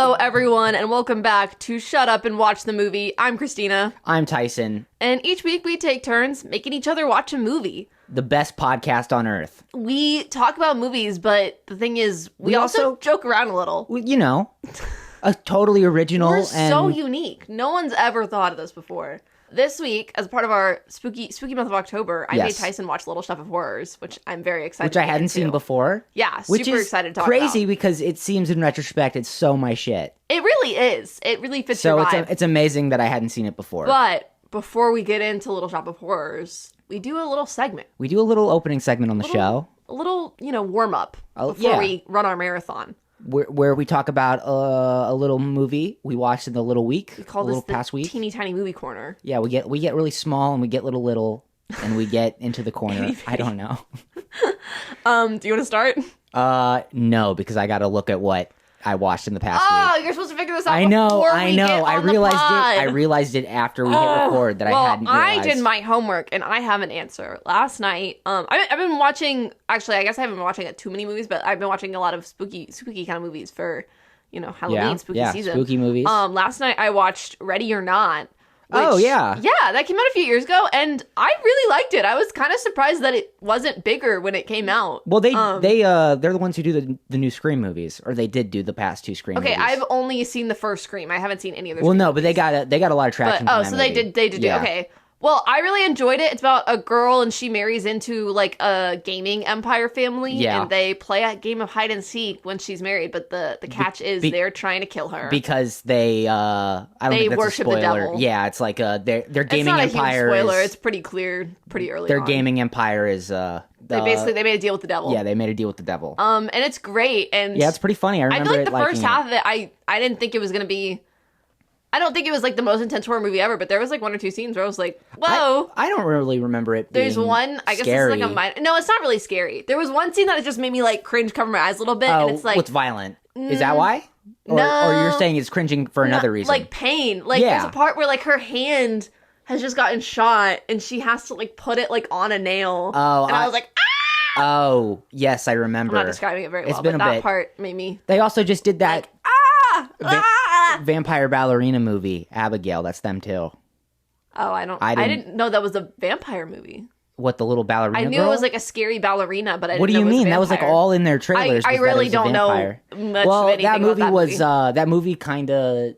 Hello, everyone, and welcome back to Shut Up and Watch the Movie. I'm Christina. I'm Tyson. And each week we take turns making each other watch a movie. The best podcast on earth. We talk about movies, but the thing is, we also joke around a little. You know, a totally original. We're so unique. No one's ever thought of this before. This week, as part of our spooky month of October, I made Tyson watch Little Shop of Horrors, which I'm very excited Which I hadn't seen before. Yeah, which super is excited to talk about. crazy because it seems in retrospect it's so my shit. It really is. It really fits your vibe. So it's amazing that I hadn't seen it before. But before we get into Little Shop of Horrors, we do a little segment. We do a little opening segment on the show. A little, warm up before we run our marathon. Where we talk about a little movie we watched in the little week. We call this the teeny tiny movie corner. Yeah, we get really small and we get little and we get into the corner. I don't know. Do you want to start? No, because I got to look at what I watched in the past week. Oh, you're supposed to figure this out. I know. I realized it after we hit record that I hadn't realized. I did my homework and I have an answer. Last night, I've been watching. Actually, I guess I haven't been watching too many movies, but I've been watching a lot of spooky kind of movies for, Halloween spooky season. Spooky movies. Last night I watched Ready or Not. Which, yeah, that came out a few years ago, and I really liked it. I was kind of surprised that it wasn't bigger when it came out. Well, they're the ones who do the new Scream movies, or they did do the past two Scream movies. Okay, I've only seen the first Scream. I haven't seen any of the. Well, no, but they got a lot of traction. They did do. Okay. Well, I really enjoyed it. It's about a girl and she marries into like a gaming empire family, and they play a game of hide and seek when she's married. But the catch is they're trying to kill her because they I don't think that's worship a spoiler. the devil. Yeah, it's like their gaming empire. It's not a huge spoiler. It's pretty clear, pretty early. Their gaming empire is they made a deal with the devil. Yeah, they made a deal with the devil. And it's great. And yeah, it's pretty funny. I remember feel like the first half of it. I didn't think it was gonna be. I don't think it was like the most intense horror movie ever, but there was like one or two scenes where I was like, whoa. I don't really remember it being There's one, I guess scary. it's like a minor. No, it's not really scary. There was one scene that just made me like cringe, cover my eyes a little bit, and it's like. What's violent? Is that why? Or you're saying it's cringing for another reason? Like pain. Like there's a part where like her hand has just gotten shot and she has to like put it like on a nail. Oh. And I was like, ah! Oh, yes, I remember. I'm not describing it very well, but that part made me. They also just did that. Like, vampire ballerina movie, Abigail. That's them too. Oh, I didn't know that was a vampire movie. What, the little ballerina? I knew girl? It was like a scary ballerina, but I didn't know. What do you mean? That was like all in their trailers. I really don't know much of anything that movie about that movie. That movie kind of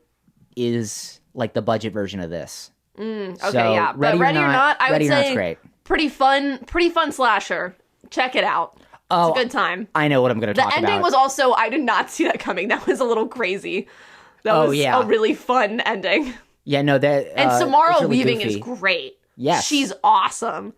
is like the budget version of this. Okay, yeah, but Ready or Not, I would say great. Pretty fun slasher. Check it out. It's a good time. I know what I'm going to talk about. The ending was also, I did not see that coming. That was a little crazy. That was a really fun ending. Yeah, no, that and Samara really Weaving goofy. is great. Yes. She's awesome.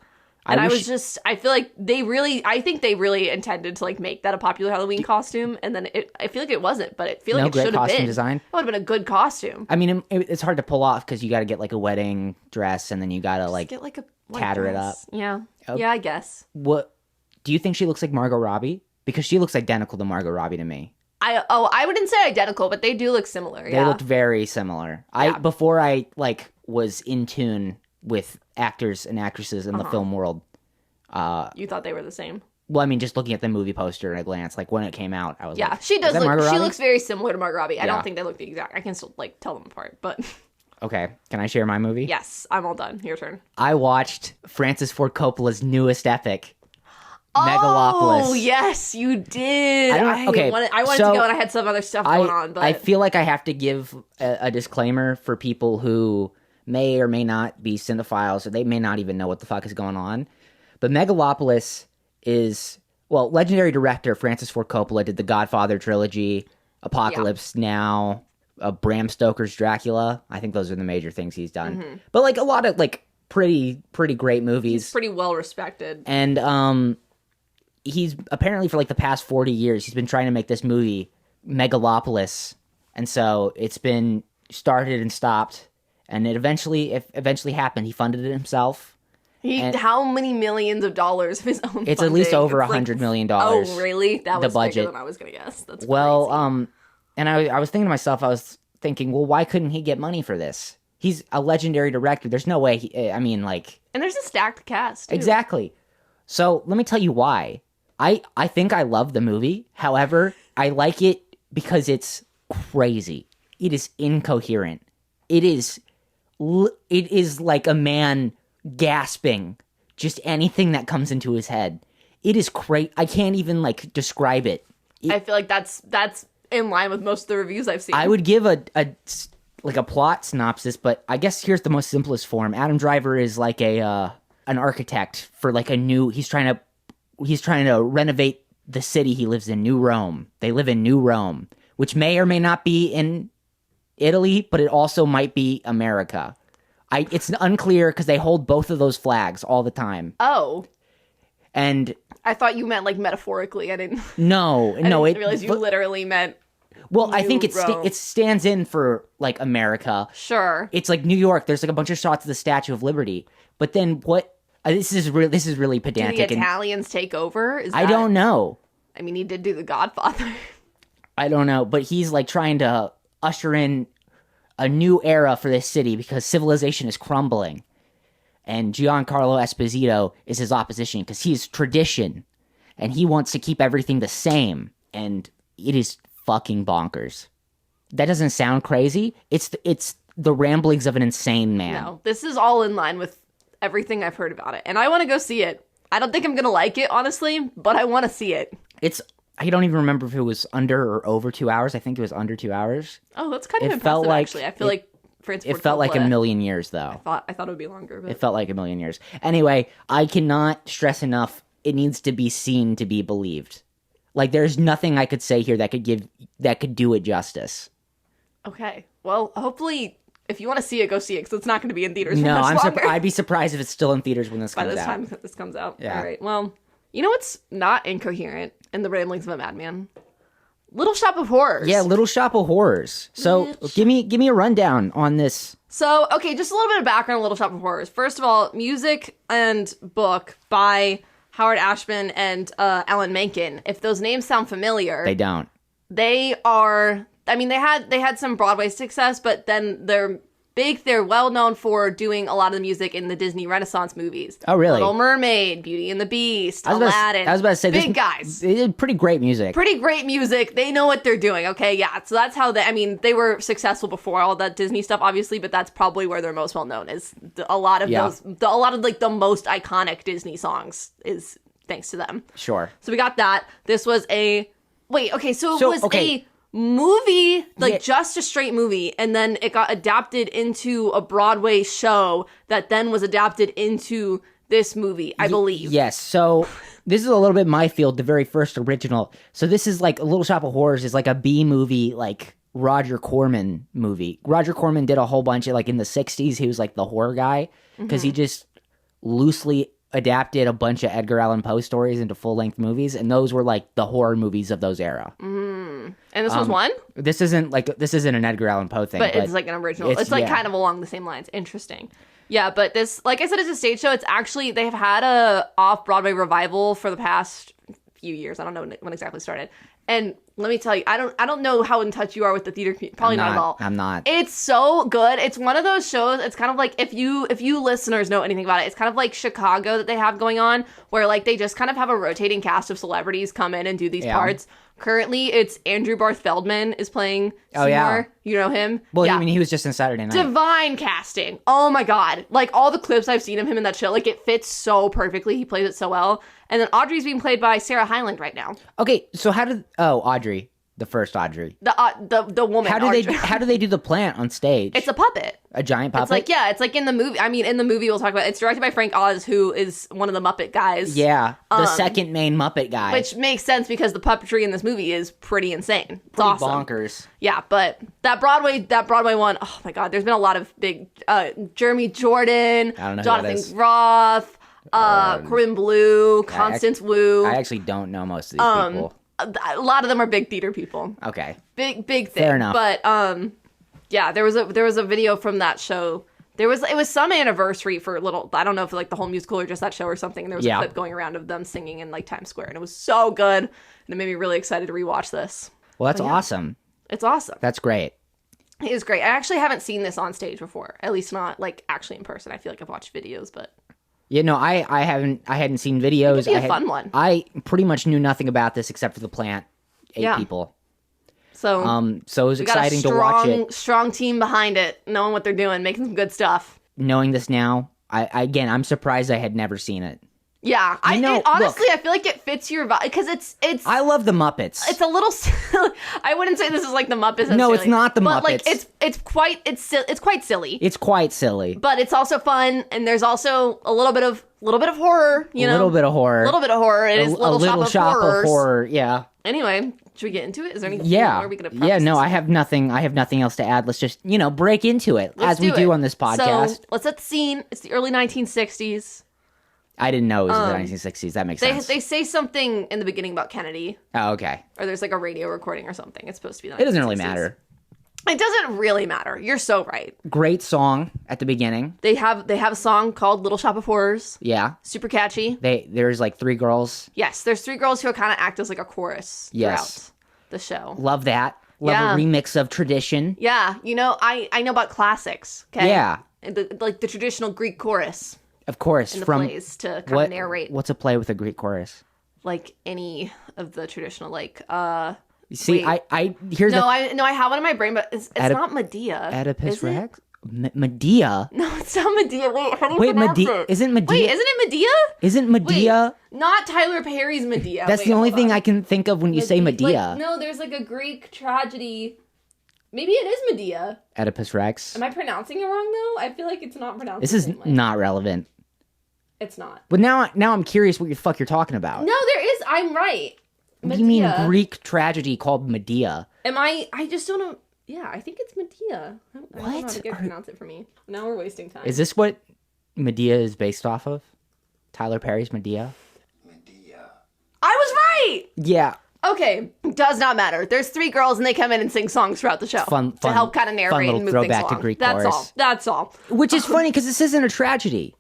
And I feel like I think they really intended to like make that a popular Halloween costume, and then I feel like it wasn't, but I feel like it should have been. Design. It would have been a good costume. I mean, it's hard to pull off because you got to get like a wedding dress, and then you got to like get like a tatter it up. Yeah, yeah, I guess. What do you think she looks like Margot Robbie? Because she looks identical to Margot Robbie to me. I wouldn't say identical, but they do look similar. They looked very similar. Before I like was in tune with actors and actresses in the film world. You thought they were the same? Well, I mean, just looking at the movie poster at a glance, like when it came out, I was like, she does look. She looks very similar to Margot Robbie. I don't think they look the exact. I can still like tell them apart, but. Okay, can I share my movie? Yes, I'm all done. Your turn. I watched Francis Ford Coppola's newest epic. Megalopolis. Oh, yes, you did. I wanted to go and I had some other stuff going on. But I feel like I have to give a disclaimer for people who may or may not be cinephiles, or they may not even know what the fuck is going on. But Megalopolis is, legendary director Francis Ford Coppola did the Godfather trilogy, Apocalypse Now, Bram Stoker's Dracula. I think those are the major things he's done. Mm-hmm. But like a lot of like pretty great movies. He's pretty well respected. And he's apparently for like the past 40 years, he's been trying to make this movie, Megalopolis. And so it's been started and stopped. And it eventually happened. He funded it himself. How many millions of dollars of his own It's funding? at least over $100 million. Oh, really? That was the budget. bigger than I was going to guess. That's crazy. And I was thinking to myself, well, why couldn't he get money for this? He's a legendary director. There's no way And there's a stacked cast, too. Exactly. So let me tell you why. I think I love the movie. However, I like it because it's crazy. It is incoherent. It is like a man gasping just anything that comes into his head. It is crazy. I can't even like describe it. I feel like that's in line with most of the reviews I've seen. I would give a plot synopsis, but I guess here's the most simplest form. Adam Driver is like an architect for like he's trying to renovate the city he lives in, New Rome. They live in New Rome, which may or may not be in Italy, but it also might be America. It's unclear because they hold both of those flags all the time. Oh. And I thought you meant like metaphorically. I didn't realize you literally meant. Well, I think it stands in for like America. Sure. It's like New York. There's like a bunch of shots of the Statue of Liberty. But then what? This is really pedantic. Do the Italians take over? I don't know. I mean, he did do The Godfather. I don't know, but he's like trying to usher in a new era for this city because civilization is crumbling. And Giancarlo Esposito is his opposition because he's tradition and he wants to keep everything the same. And it is fucking bonkers. That doesn't sound crazy. It's the ramblings of an insane man. No, this is all in line with everything I've heard about it. And I want to go see it. I don't think I'm going to like it, honestly, but I want to see it. I don't even remember if it was under or over 2 hours. I think it was under 2 hours. Oh, that's kind of impressive, actually. I feel like Francis It felt like a million years, though. I thought it would be longer. But... It felt like a million years. Anyway, I cannot stress enough, it needs to be seen to be believed. Like, there's nothing I could say here that could do it justice. Okay. Well, hopefully, if you want to see it, go see it, because it's not going to be in theaters for No, much longer. I'd be surprised if it's still in theaters when this comes out. By the time this comes out. Yeah. All right. Well, you know what's not incoherent in the ramblings of a madman? Little Shop of Horrors. Yeah, Little Shop of Horrors. So give me a rundown on this. So, okay, just a little bit of background on Little Shop of Horrors. First of all, music and book by Howard Ashman and Alan Menken. If those names sound familiar, they don't. They are. I mean, they had some Broadway success, but then they're well known for doing a lot of the music in the Disney Renaissance movies. Oh, really? Little Mermaid, Beauty and the Beast, Aladdin. I was about to say, big guys. They did pretty great music. They know what they're doing. Okay, yeah. So that's how they were successful before all that Disney stuff, obviously, but that's probably where they're most well known. Is a lot of like the most iconic Disney songs is thanks to them. Sure. So we got that. This was a movie, just a straight movie, and then it got adapted into a Broadway show that then was adapted into this movie, I believe. Yes, so this is a little bit my field, the very first original. So this is like, A Little Shop of Horrors is like a B-movie, like Roger Corman movie. Roger Corman did a whole bunch of, like in the 60s, he was like the horror guy, because he just loosely adapted a bunch of Edgar Allan Poe stories into full-length movies, and those were like the horror movies of those era. And this was one? This isn't an Edgar Allan Poe thing. But it's like an original. It's like kind of along the same lines. Interesting. Yeah, but this, like I said, it's a stage show. It's actually, they've had a off-Broadway revival for the past few years. I don't know when exactly it started. And let me tell you, I don't know how in touch you are with the theater community. Probably not at all. I'm not. It's so good. It's one of those shows. It's kind of like, if you listeners know anything about it, it's kind of like Chicago that they have going on, where like they just kind of have a rotating cast of celebrities come in and do these parts. Currently, it's Andrew Barth Feldman is playing Seymour. Oh, yeah. You know him? Well, I mean, he was just in Saturday Night. Divine casting. Oh, my God. Like, all the clips I've seen of him in that show, like, it fits so perfectly. He plays it so well. And then Audrey's being played by Sarah Hyland right now. Okay, so Audrey. The first Audrey. The woman. How do they do the plant on stage? It's a puppet. A giant puppet? It's like in the movie. I mean, in the movie we'll talk about it. It's directed by Frank Oz, who is one of the Muppet guys. Yeah, the second main Muppet guy. Which makes sense because the puppetry in this movie is pretty insane. It's pretty awesome. Bonkers. Yeah, but that Broadway one, oh my God, there's been a lot of big Jeremy Jordan, Jonathan Groff, Corinne Blue, Constance Wu. I actually don't know most of these people. A lot of them are big theater people. Okay. Big thing. Fair enough. But yeah, there was a video from that show. It was some anniversary for I don't know if like the whole musical or just that show or something, and there was a clip going around of them singing in like Times Square, and it was so good, and it made me really excited to rewatch this. Well, that's awesome. It's awesome. That's great. It is great. I actually haven't seen this on stage before, at least not like actually in person. I feel like I've watched videos, but yeah, no, I hadn't seen videos. It'd be a fun one. I pretty much knew nothing about this except for the plant. 8 people. So it was exciting to watch it. Strong team behind it, knowing what they're doing, making some good stuff. Knowing this now, I'm surprised I had never seen it. Yeah, honestly, I feel like it fits your vibe because it's. I love the Muppets. It's a little. I wouldn't say this is like the Muppets. No, it's not the Muppets. Like it's quite silly. It's quite silly, but it's also fun, and there's also a little bit of horror. You know, a little bit of horror. It is Little Shop of Horror. Yeah. Anyway, should we get into it? Is there anything more we could? Yeah, no, I have nothing else to add. Let's just break into it as we do on this podcast. So let's set the scene. It's the early 1960s. I didn't know it was the 1960s. That makes sense. They say something in the beginning about Kennedy. Oh, okay. Or there's like a radio recording or something. It's supposed to be the 1960s. It doesn't really matter. It doesn't really matter. You're so right. Great song at the beginning. They have a song called Little Shop of Horrors. Yeah. Super catchy. There's like 3 girls. Yes, there's 3 girls who kind of act as like a chorus throughout the show. Love that. Love a remix of tradition. Yeah. I know about classics. Okay. Yeah. The traditional Greek chorus. Of course, in the plays to kind of narrate. What's a play with a Greek chorus? Like any of the traditional, like See, wait. I have one in my brain, but it's not Medea. Oedipus Rex? Medea? No, it's not Medea. Wait, how do you pronounce Medea? it? Isn't Medea? Wait, isn't it Medea? Isn't Medea? Wait, not Tyler Perry's Medea. That's the only thing I can think of when you say Medea. No, there's like a Greek tragedy. Maybe it is Medea. Oedipus Rex. Am I pronouncing it wrong though? I feel like it's not pronounced. This is not relevant. It's not. But now I'm curious what the fuck you're talking about. No, there is. I'm right. Medea. What do you mean Greek tragedy called Medea? I just don't know. Yeah, I think it's Medea. I don't know how to pronounce it for me. Now we're wasting time. Is this what Medea is based off of? Tyler Perry's Medea? Medea. I was right! Yeah. Okay, does not matter. There's 3 girls and they come in and sing songs throughout the show to help kind of narrate and move things along. To Greek chorus. That's all. Which is funny because this isn't a tragedy.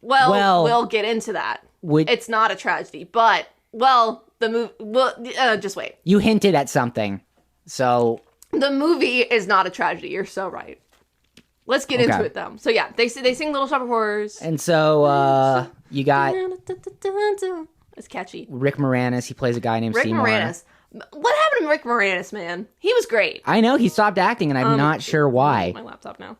Well, we'll get into that. It's not a tragedy, but the movie. Just wait. You hinted at something, so the movie is not a tragedy. You're so right. Let's get into it, though. So yeah, they sing Little Shop of Horrors, and so you got it's catchy. Rick Moranis. He plays a guy named Seymour. Rick Moranis. What happened to Rick Moranis, man? He was great. I know he stopped acting, and I'm not sure why. My laptop now.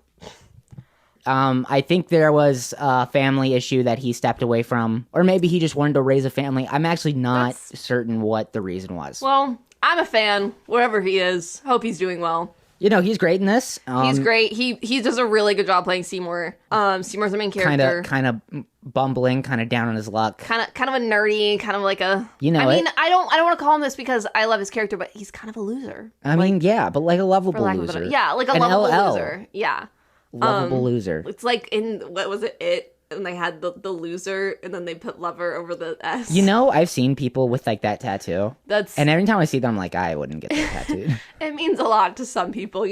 I think there was a family issue that he stepped away from, or maybe he just wanted to raise a family. I'm actually not certain what the reason was. Well, I'm a fan, wherever he is. Hope he's doing well. He's great in this. He's great. He does a really good job playing Seymour. Seymour's the main character. Kind of bumbling, kind of down on his luck. Kind of a nerdy, kind of like a. I don't want to call him this because I love his character, but he's kind of a loser. But like a lovable loser. Yeah, like a lovable loser. Yeah. Lovable loser. It's like in, what was it? And they had the loser, and then they put lover over the S. I've seen people with like that tattoo. And every time I see them, I'm like, I wouldn't get that tattooed. It means a lot to some people,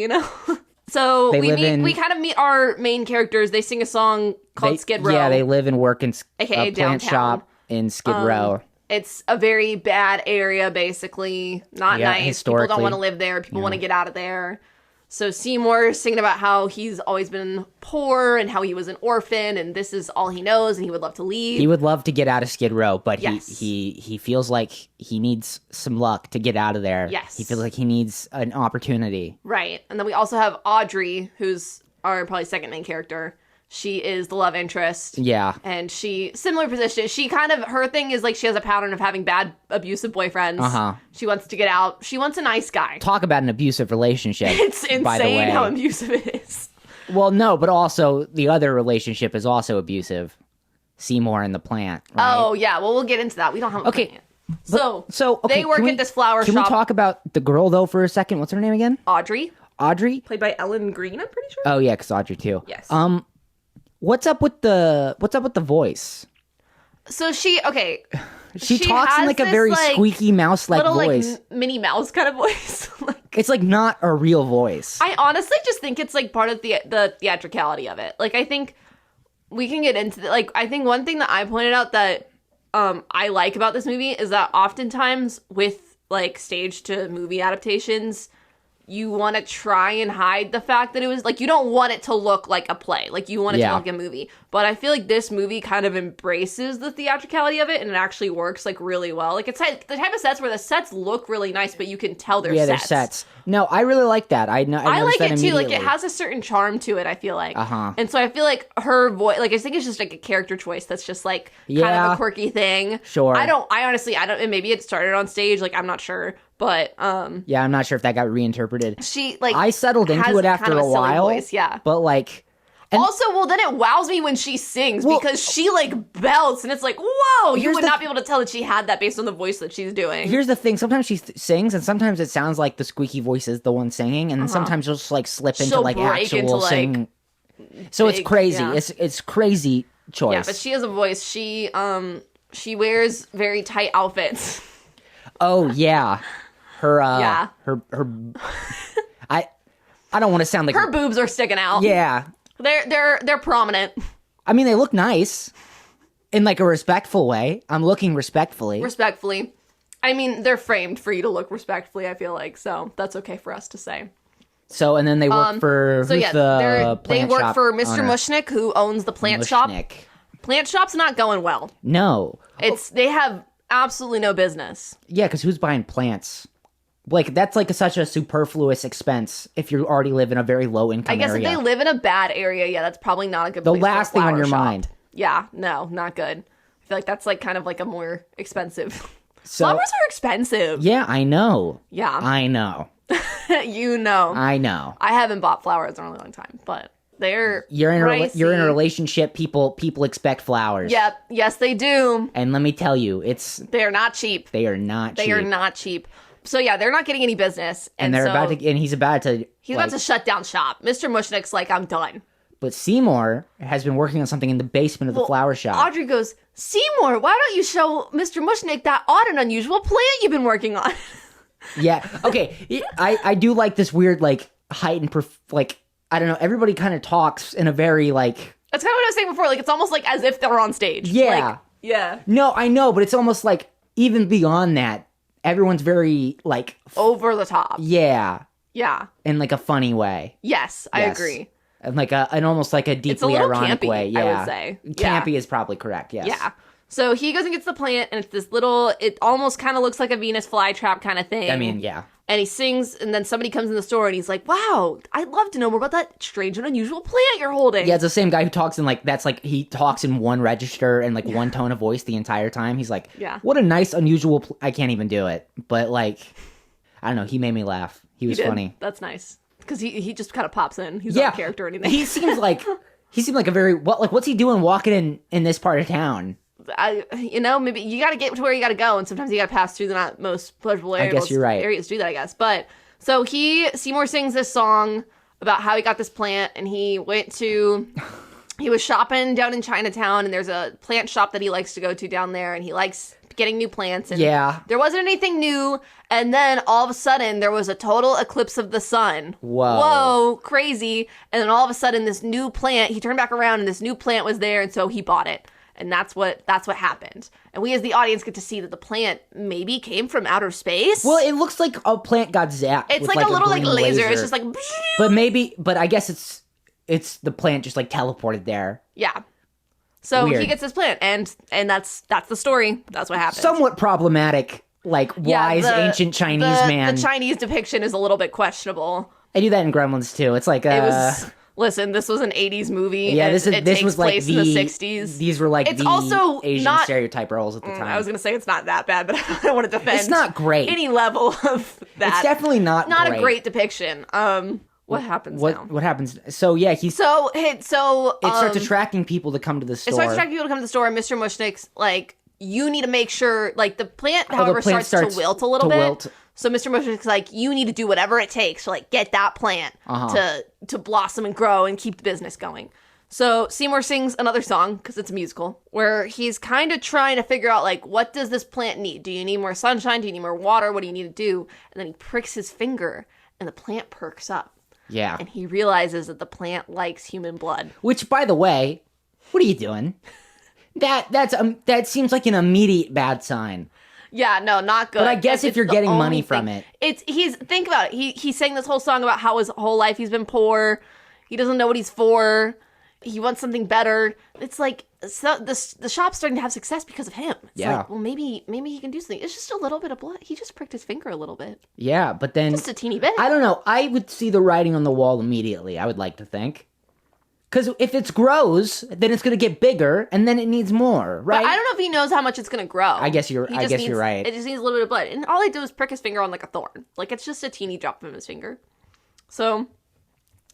So we kind of meet our main characters. They sing a song called Skid Row. Yeah, they live and work in a plant downtown shop in Skid Row. It's a very bad area, basically. Not nice. People don't want to live there. People want to get out of there. So Seymour's singing about how he's always been poor and how he was an orphan and this is all he knows and he would love to leave. He would love to get out of Skid Row, but he feels like he needs some luck to get out of there. Yes. He feels like he needs an opportunity. Right. And then we also have Audrey, who's our probably second main character. She is the love interest. Yeah. And similar position. She her thing is like she has a pattern of having bad, abusive boyfriends. Uh-huh. She wants to get out. She wants a nice guy. Talk about an abusive relationship. It's insane by the way. How abusive it is. Well, no, but also the other relationship is also abusive. Seymour and the plant. Right? Oh, yeah. Well, we'll get into that. We don't have a plant yet. So okay, they work at this flower shop. Can we talk about the girl, though, for a second? What's her name again? Audrey. Played by Ellen Greene, I'm pretty sure. Oh, yeah, because Audrey, too. Yes. What's up with the voice? So she talks in like a very squeaky mouse-like voice. Like Minnie Mouse kind of voice. It's like not a real voice. I honestly just think it's like part of the theatricality of it. Like I think we can get into I think one thing that I pointed out that I like about this movie is that oftentimes with like stage to movie adaptations, you want to try and hide the fact that it was, like, you don't want it to look like a play. Like, you want it to look like a movie. But I feel like this movie kind of embraces the theatricality of it, and it actually works, like, really well. Like, it's the type of sets where the sets look really nice, but you can tell they're sets. Yeah, they're sets. No, I really like that. I like it, too. Like, it has a certain charm to it, I feel like. And so I feel like her voice, like, I think it's just, like, a character choice that's just, like, kind of a quirky thing. Sure. I honestly, and maybe it started on stage, like, I'm not sure. But yeah, I'm not sure if that got reinterpreted. She like I settled into it after a while. Voice, yeah. But like also, well, then it wows me when she sings because she like belts and it's like, whoa, you would not be able to tell that she had that based on the voice that she's doing. Here's the thing, sometimes she sings and sometimes it sounds like the squeaky voice is the one singing, and then sometimes she'll just like slip into like actual sing. So it's crazy. Yeah. It's crazy choice. Yeah, but she has a voice. She wears very tight outfits. Oh yeah. Her I don't want to sound like her boobs are sticking out. Yeah. They're prominent. I mean, they look nice in like a respectful way. I'm looking respectfully. Respectfully. I mean, they're framed for you to look respectfully, I feel like, so that's okay for us to say. So, and then they work for they work for Mr. owner? Mushnick, who owns the plant shop. Plant shop's not going well. No. They have absolutely no business. Yeah, because who's buying plants? Like, that's like such a superfluous expense if you already live in a very low income area. I guess if they live in a bad area, yeah, that's probably not a good place. The last thing on your mind. Yeah, no, not good. I feel like that's like kind of like a more expensive. Flowers are expensive. Yeah, I know. Yeah. I know. You know. I know. I haven't bought flowers in a really long time, but they're you're in a relationship. People expect flowers. Yep. Yes, they do. And let me tell you, they're not cheap. They are not cheap. They are not cheap. So yeah, they're not getting any business, and he's about to shut down shop. Mr. Mushnick's like, I'm done. But Seymour has been working on something in the basement of the flower shop. Audrey goes, Seymour, why don't you show Mr. Mushnick that odd and unusual plant you've been working on? Yeah. Okay. I do like this weird like heightened like, I don't know. Everybody kind of talks in a very like. That's kind of what I was saying before. Like, it's almost like as if they're on stage. Yeah. Like, yeah. No, I know, but it's almost like even beyond that. Everyone's very, like... over the top. Yeah. Yeah. In, like, a funny way. Yes, I agree. And, like, almost, like, a deeply ironic campy, way. Yeah. I would say. Campy is probably correct, yes. Yeah. So he goes and gets the plant, and it's this little... It almost kind of looks like a Venus flytrap kind of thing. I mean, yeah. And he sings, and then somebody comes in the store, and he's like, wow, I'd love to know more about that strange and unusual plant you're holding. Yeah, it's the same guy who talks in, like, that's, like, he talks in one register and, like, one tone of voice the entire time. He's like, what a nice, unusual... I can't even do it. But, like, I don't know, he made me laugh. He was funny. That's nice. Because he just kind of pops in. He's not a character or anything. He seems like... He seemed like a very... what's he doing walking in this part of town? Maybe you got to get to where you got to go, and sometimes you got to pass through the not most pleasurable areas. I guess you're right. Areas to do that, I guess. But so Seymour sings this song about how he got this plant, and he was shopping down in Chinatown, and there's a plant shop that he likes to go to down there, and he likes getting new plants. And there wasn't anything new, and then all of a sudden there was a total eclipse of the sun. Whoa, crazy! And then all of a sudden this new plant, he turned back around, and this new plant was there, and so he bought it. And that's what happened. And we as the audience get to see that the plant maybe came from outer space. Well, it looks like a plant got zapped. It's like a little like laser. It's just like... But I guess it's the plant just like teleported there. Yeah. So he gets this plant, and that's the story. That's what happened. Somewhat problematic, like wise ancient Chinese man. The Chinese depiction is a little bit questionable. I do that in Gremlins too. It's like Listen, this was an 80s movie. Yeah, this takes was like place in the 60s. These were like it's also Asian not, stereotype roles at the time. I was going to say it's not that bad, but I don't want to defend. It's not great. Any level of that. It's definitely not a great depiction. What happens now? What happens? So yeah, it starts attracting people to come to the store. It starts attracting people to come to the store, and Mr. Mushnick's like, you need to make sure, like, the plant, however, starts to wilt a little bit. So Mr. Mushnick's like, you need to do whatever it takes to, like, get that plant to blossom and grow and keep the business going. So Seymour sings another song, because it's a musical, where he's kind of trying to figure out, like, what does this plant need? Do you need more sunshine? Do you need more water? What do you need to do? And then he pricks his finger, and the plant perks up. Yeah. And he realizes that the plant likes human blood. Which, by the way, what are you doing? That seems like an immediate bad sign. Yeah, no, not good. But I guess if you're getting money from it. Think about it. He sang this whole song about how his whole life he's been poor. He doesn't know what he's for. He wants something better. It's like the shop's starting to have success because of him. It's like, well, maybe he can do something. It's just a little bit of blood. He just pricked his finger a little bit. Yeah, but then... Just a teeny bit. I don't know. I would see the writing on the wall immediately, I would like to think. Because if it grows, then it's going to get bigger, and then it needs more, right? But I don't know if he knows how much it's going to grow. I guess you're right. It just needs a little bit of blood. And all I do is prick his finger on like a thorn. Like, it's just a teeny drop from his finger. So...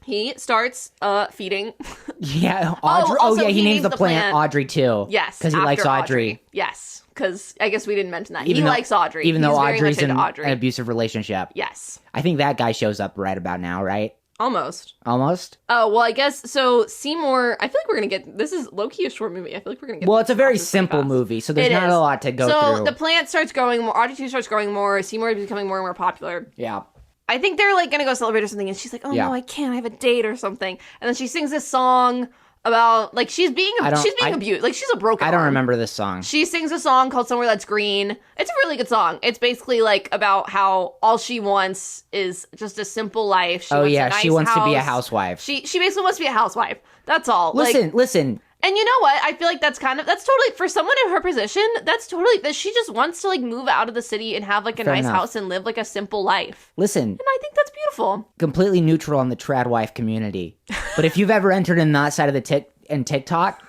he starts feeding. Yeah, Audrey. He names the plant Audrey too. Yes, because he likes Audrey. Yes, because I guess we didn't mention that. He likes Audrey, even though Audrey's in an abusive relationship. Yes, I think that guy shows up right about now, right? Almost. Oh, well, I guess so. Seymour. I feel like we're gonna get. This is low key a short movie. I feel like we're gonna get. Well, it's a very simple movie, so there's not a lot to go through. So the plant starts growing more. Audrey 2 starts growing more. Seymour is becoming more and more popular. Yeah. I think they're like gonna go celebrate or something, and she's like, "Oh no, I can't. I have a date or something." And then she sings this song about like she's being abused. Like she's a broken. I don't remember this song. She sings a song called "Somewhere That's Green." It's a really good song. It's basically like about how all she wants is just a simple life. She wants to be a housewife. She basically wants to be a housewife. That's all. Listen. And you know what? I feel like that's totally, for someone in her position, that's totally, that she just wants to like move out of the city and have like a nice house and live like a simple life. Listen. And I think that's beautiful. Completely neutral on the trad wife community. But if you've ever entered in that side of the TikTok,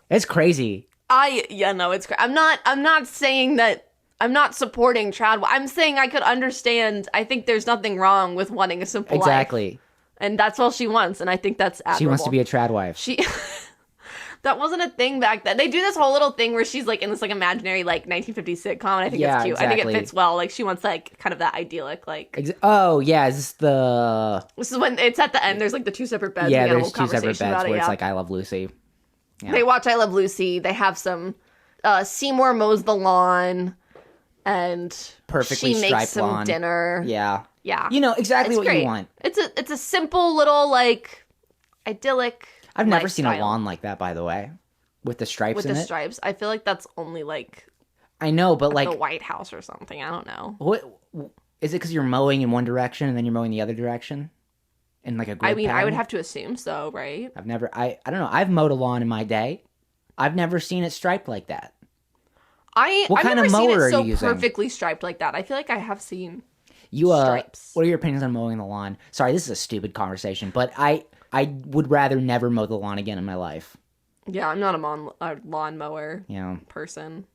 it's crazy. It's crazy. I'm not saying that, I'm not supporting trad. I'm saying I could understand. I think there's nothing wrong with wanting a simple life. Exactly. And that's all she wants. And I think that's admirable. She wants to be a trad wife. That wasn't a thing back then. They do this whole little thing where she's like in this like imaginary like 1950s sitcom, and I think it's cute. Exactly. I think it fits well. Like she wants like kind of that idyllic like. Is this is when it's at the end. There's like the two separate beds. Yeah, there's two separate beds where it's like I Love Lucy. Yeah. They watch I Love Lucy. They have some Seymour mows the lawn, and perfectly she makes some dinner. Yeah. You know exactly what you want. It's a simple little like idyllic. I've never seen a lawn like that, by the way, with the stripes in it. With the stripes. I feel like that's only like... I know, but like... the White House or something. I don't know. What is it because you're mowing in one direction and then you're mowing the other direction? In like a grid pattern? I would have to assume so, right? I don't know. I've mowed a lawn in my day. I've never seen it striped like that. What kind of mower are you using? Perfectly striped like that. I feel like I have seen stripes. What are your opinions on mowing the lawn? Sorry, this is a stupid conversation, but I would rather never mow the lawn again in my life. Yeah, I'm not a lawnmower person.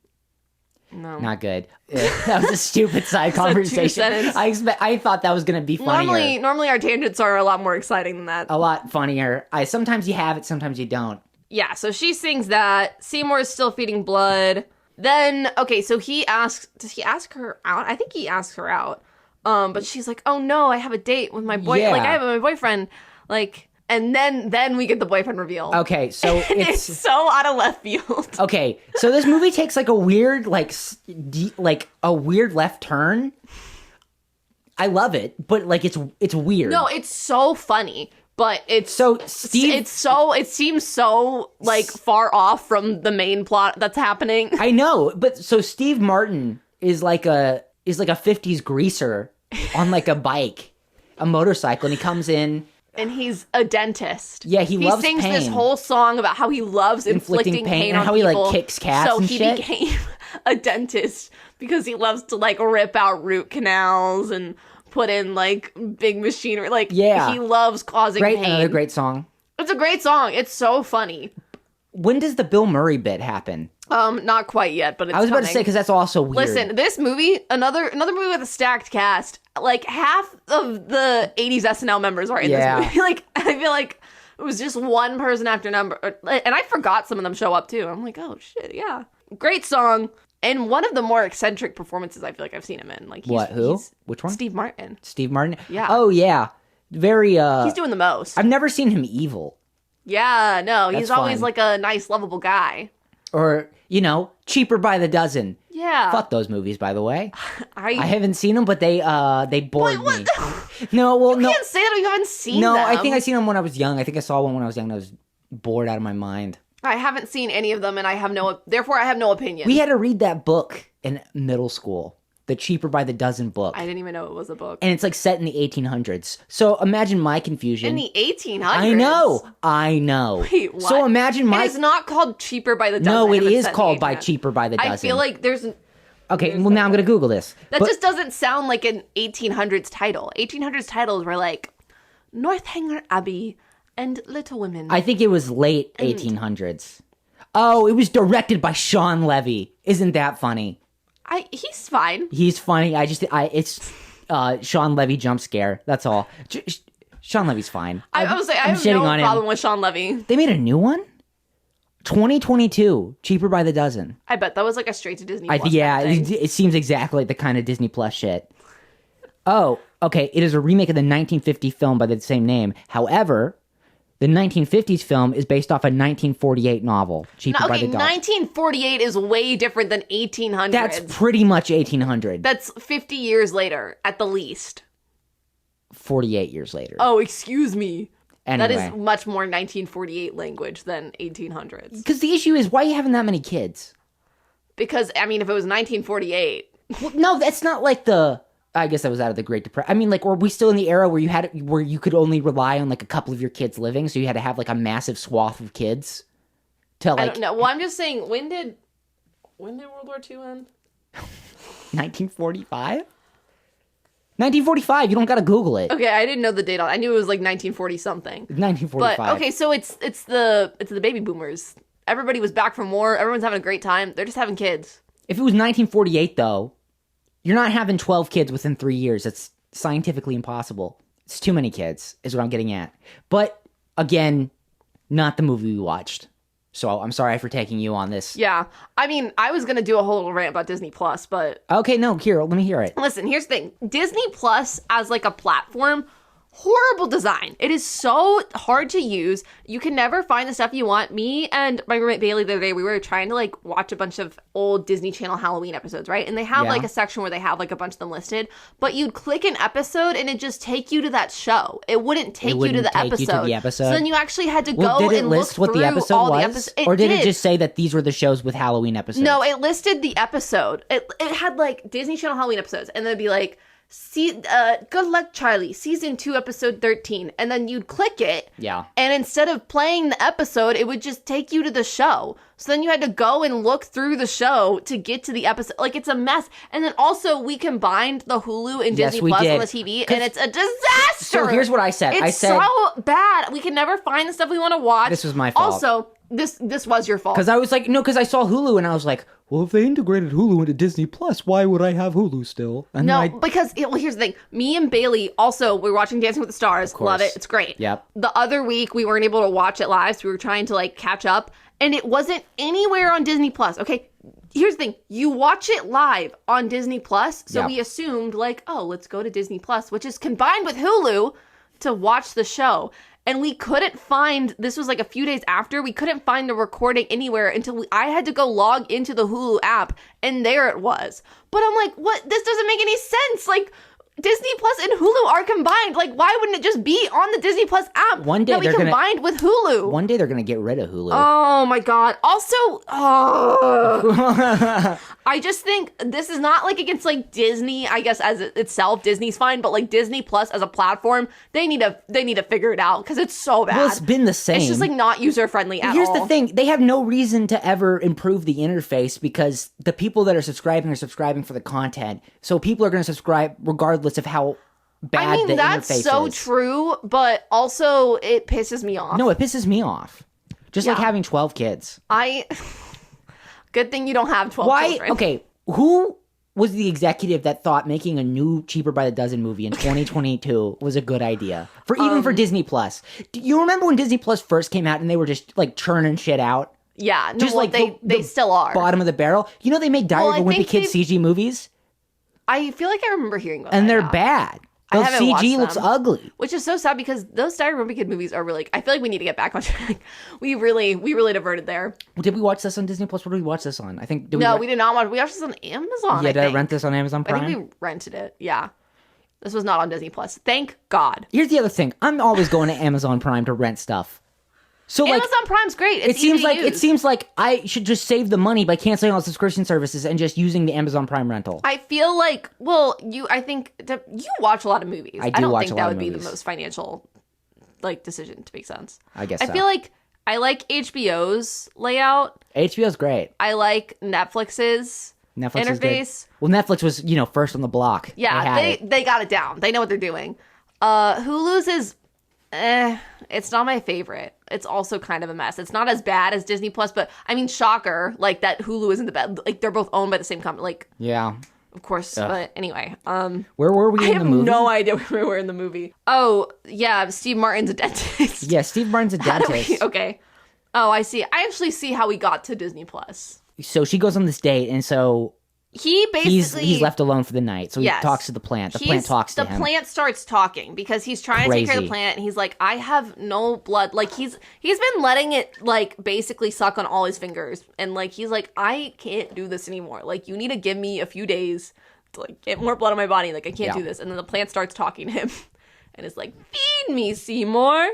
No. Not good. That was a stupid side conversation. I thought that was going to be funnier. Normally our tangents are a lot more exciting than that. A lot funnier. Sometimes you have it, sometimes you don't. Yeah, so she sings that. Seymour is still feeding blood. Then, okay, so does he ask her out? I think he asks her out. But she's like, oh no, I have a date with my boy. Yeah. Like, I have my boyfriend. Like... And then we get the boyfriend reveal. Okay, so it's so out of left field. Okay, so this movie takes like a weird a weird left turn. I love it, but like it's weird. No, it's so funny, but it seems so like far off from the main plot that's happening. I know, but so Steve Martin is like a 50s greaser on like a bike, a motorcycle, and he comes in. And he's a dentist. Yeah, he loves pain. He sings this whole song about how he loves inflicting pain on and how people. He like kicks cats and shit. So he became a dentist because he loves to like rip out root canals and put in like big machinery. Like he loves causing pain. Another great song. It's a great song. It's so funny. When does the Bill Murray bit happen? Not quite yet, but it's I was about to say, because that's also weird. Listen, this movie, another movie with a stacked cast. Like, half of the 80s SNL members are in this movie. Like, I feel like it was just one person after number. And I forgot some of them show up, too. I'm like, oh, shit, yeah. Great song. And one of the more eccentric performances I feel like I've seen him in. Like, Who? Which one? Steve Martin. Steve Martin? Yeah. Oh, yeah. Very, He's doing the most. I've never seen him evil. Yeah, no. He's always like a nice, lovable guy. Or, Cheaper by the Dozen. Yeah. Fuck those movies, by the way. I haven't seen them, but they bored me. You can't say that if you haven't seen them. No, I think I seen them when I was young. I think I saw one when I was young and I was bored out of my mind. I haven't seen any of them, and therefore I have no opinion. We had to read that book in middle school, the Cheaper by the Dozen book. I didn't even know it was a book. And it's like set in the 1800s. So imagine my confusion. In the 1800s? I know. Wait, what? So imagine my... It is not called Cheaper by the Dozen. No, it is called by Cheaper by the Dozen. I feel like there's... Okay, well now I'm going to Google this. That just doesn't sound like an 1800s title. 1800s titles were like Northanger Abbey and Little Women. I think it was late 1800s. Oh, it was directed by Sean Levy. Isn't that funny? He's fine. He's funny. It's Sean Levy jump scare. That's all. Sean Levy's fine. I have no problem with Sean Levy. They made a new one? 2022, Cheaper by the Dozen. I bet that was like a straight to Disney Plus. It seems exactly like the kind of Disney Plus shit. Oh, okay. It is a remake of the 1950 film by the same name. However, the 1950s film is based off a 1948 novel, Cheaper by the Dozen. 1948 is way different than 1800. That's pretty much 1800. That's 50 years later, at the least. 48 years later. Oh, excuse me. Anyway. That is much more 1948 language than 1800s. Because the issue is, why are you having that many kids? Because, I mean, if it was 1948... Well, no, that's not like the... I guess that was out of the Great Depression. I mean, like, were we still in the era where you could only rely on, like, a couple of your kids living, so you had to have, like, a massive swath of kids? To, like... I don't know. Well, I'm just saying, when did World War II end? 1945? 1945. You don't gotta Google it. Okay, I didn't know the date on. I knew it was like 1940 something. 1945. But okay, so it's the baby boomers. Everybody was back from war. Everyone's having a great time. They're just having kids. If it was 1948, though, you're not having 12 kids within 3 years. That's scientifically impossible. It's too many kids, is what I'm getting at. But again, not the movie we watched. So I'm sorry for taking you on this. Yeah. I mean, I was going to do a whole rant about Disney Plus, but... Okay, no, here, let me hear it. Listen, here's the thing. Disney Plus as like a platform, horrible design. It is so hard to use. You can never find the stuff you want. Me and my roommate Bailey the other day, we were trying to like watch a bunch of old Disney Channel Halloween episodes, right? And they have like a section where they have like a bunch of them listed, but you'd click an episode and it just take you to that show. It wouldn't take you to the episode. So then you actually had to go and look through the episode all was? the episodes. Or did it just say that these were the shows with Halloween episodes? No, it listed the episode. It had like Disney Channel Halloween episodes, and then it'd be like, Good Luck Charlie, season 2, episode 13, and then you'd click it. Yeah. And instead of playing the episode, it would just take you to the show. So then you had to go and look through the show to get to the episode. Like, it's a mess. And then also, we combined the Hulu and Disney Plus on the TV, and it's a disaster. So here's what I said. It's so bad. We can never find the stuff we want to watch. This was my fault. Also, this was your fault. Because I was like, no, because I saw Hulu, and I was like, well, if they integrated Hulu into Disney Plus, why would I have Hulu still? And because here's the thing. Me and Bailey also, we're watching Dancing with the Stars. Love it. It's great. Yep. The other week, we weren't able to watch it live, so we were trying to like catch up, and it wasn't anywhere on Disney Plus. Okay, here's the thing. You watch it live on Disney Plus, so we assumed like, oh, let's go to Disney Plus, which is combined with Hulu to watch the show. And we couldn't find, this was like a few days after, we couldn't find the recording anywhere until I had to go log into the Hulu app, and there it was. But I'm like, what? This doesn't make any sense. Like, Disney Plus and Hulu are combined. Like, why wouldn't it just be on the Disney Plus app? One day that we combined with Hulu. One day they're gonna get rid of Hulu. Oh my god. Also, I just think this is not like against like Disney. I guess as itself, Disney's fine, but like Disney Plus as a platform, they need to figure it out because it's so bad. Well, it's been the same. It's just like not user friendly at all. Here's the thing: they have no reason to ever improve the interface because the people that are subscribing for the content. So people are going to subscribe regardless of how bad the interface is. That's so true, but also it pisses me off. No, it pisses me off. Just like having 12 kids. Good thing you don't have 12 children. Okay, who was the executive that thought making a new Cheaper by the Dozen movie in 2022 was a good idea? For Disney Plus. Do you remember when Disney Plus first came out and they were just like churning shit out? Yeah, they still are. Bottom of the barrel. You know they make Diary of a Wimpy Kid CG movies? I feel like I remember hearing about that. And they're bad. The CG looks ugly. Which is so sad because those Diary of a Wimpy Kid movies are really... I feel like we need to get back on track. We really diverted there. Did we watch this on Disney Plus? What did we watch this on? I think... we did not watch... We watched this on Amazon, Yeah, did I rent this on Amazon Prime? I think we rented it, yeah. This was not on Disney Plus. Thank God. Here's the other thing. I'm always going to Amazon Prime to rent stuff. So Amazon Prime's great. It seems like I should just save the money by canceling all subscription services and just using the Amazon Prime rental. I feel like, I think you watch a lot of movies. I don't think that would be the most financial decision to make sense. I guess I feel like I like HBO's layout. HBO's great. I like Netflix's interface. Well, Netflix was, first on the block. Yeah, they got it down. They know what they're doing. Hulu's is, it's not my favorite. It's also kind of a mess. It's not as bad as Disney Plus, but I mean, shocker, that Hulu isn't the best. They're both owned by the same company. Yeah. Of course. Ugh. But anyway, where were we in the movie? I have no idea where we were in the movie. Oh, yeah, Steve Martin's a dentist. Yeah, Steve Martin's a dentist. Okay. Oh, I see. I actually see how we got to Disney Plus. So she goes on this date, and so he basically he's left alone for the night. So he talks to the plant. The plant talks to him. The plant starts talking because he's trying to take care of the plant, and he's like, I have no blood. He's been letting it basically suck on all his fingers, and he's like, I can't do this anymore. You need to give me a few days to get more blood on my body. I can't do this. And then the plant starts talking to him, and is like, feed me, Seymour.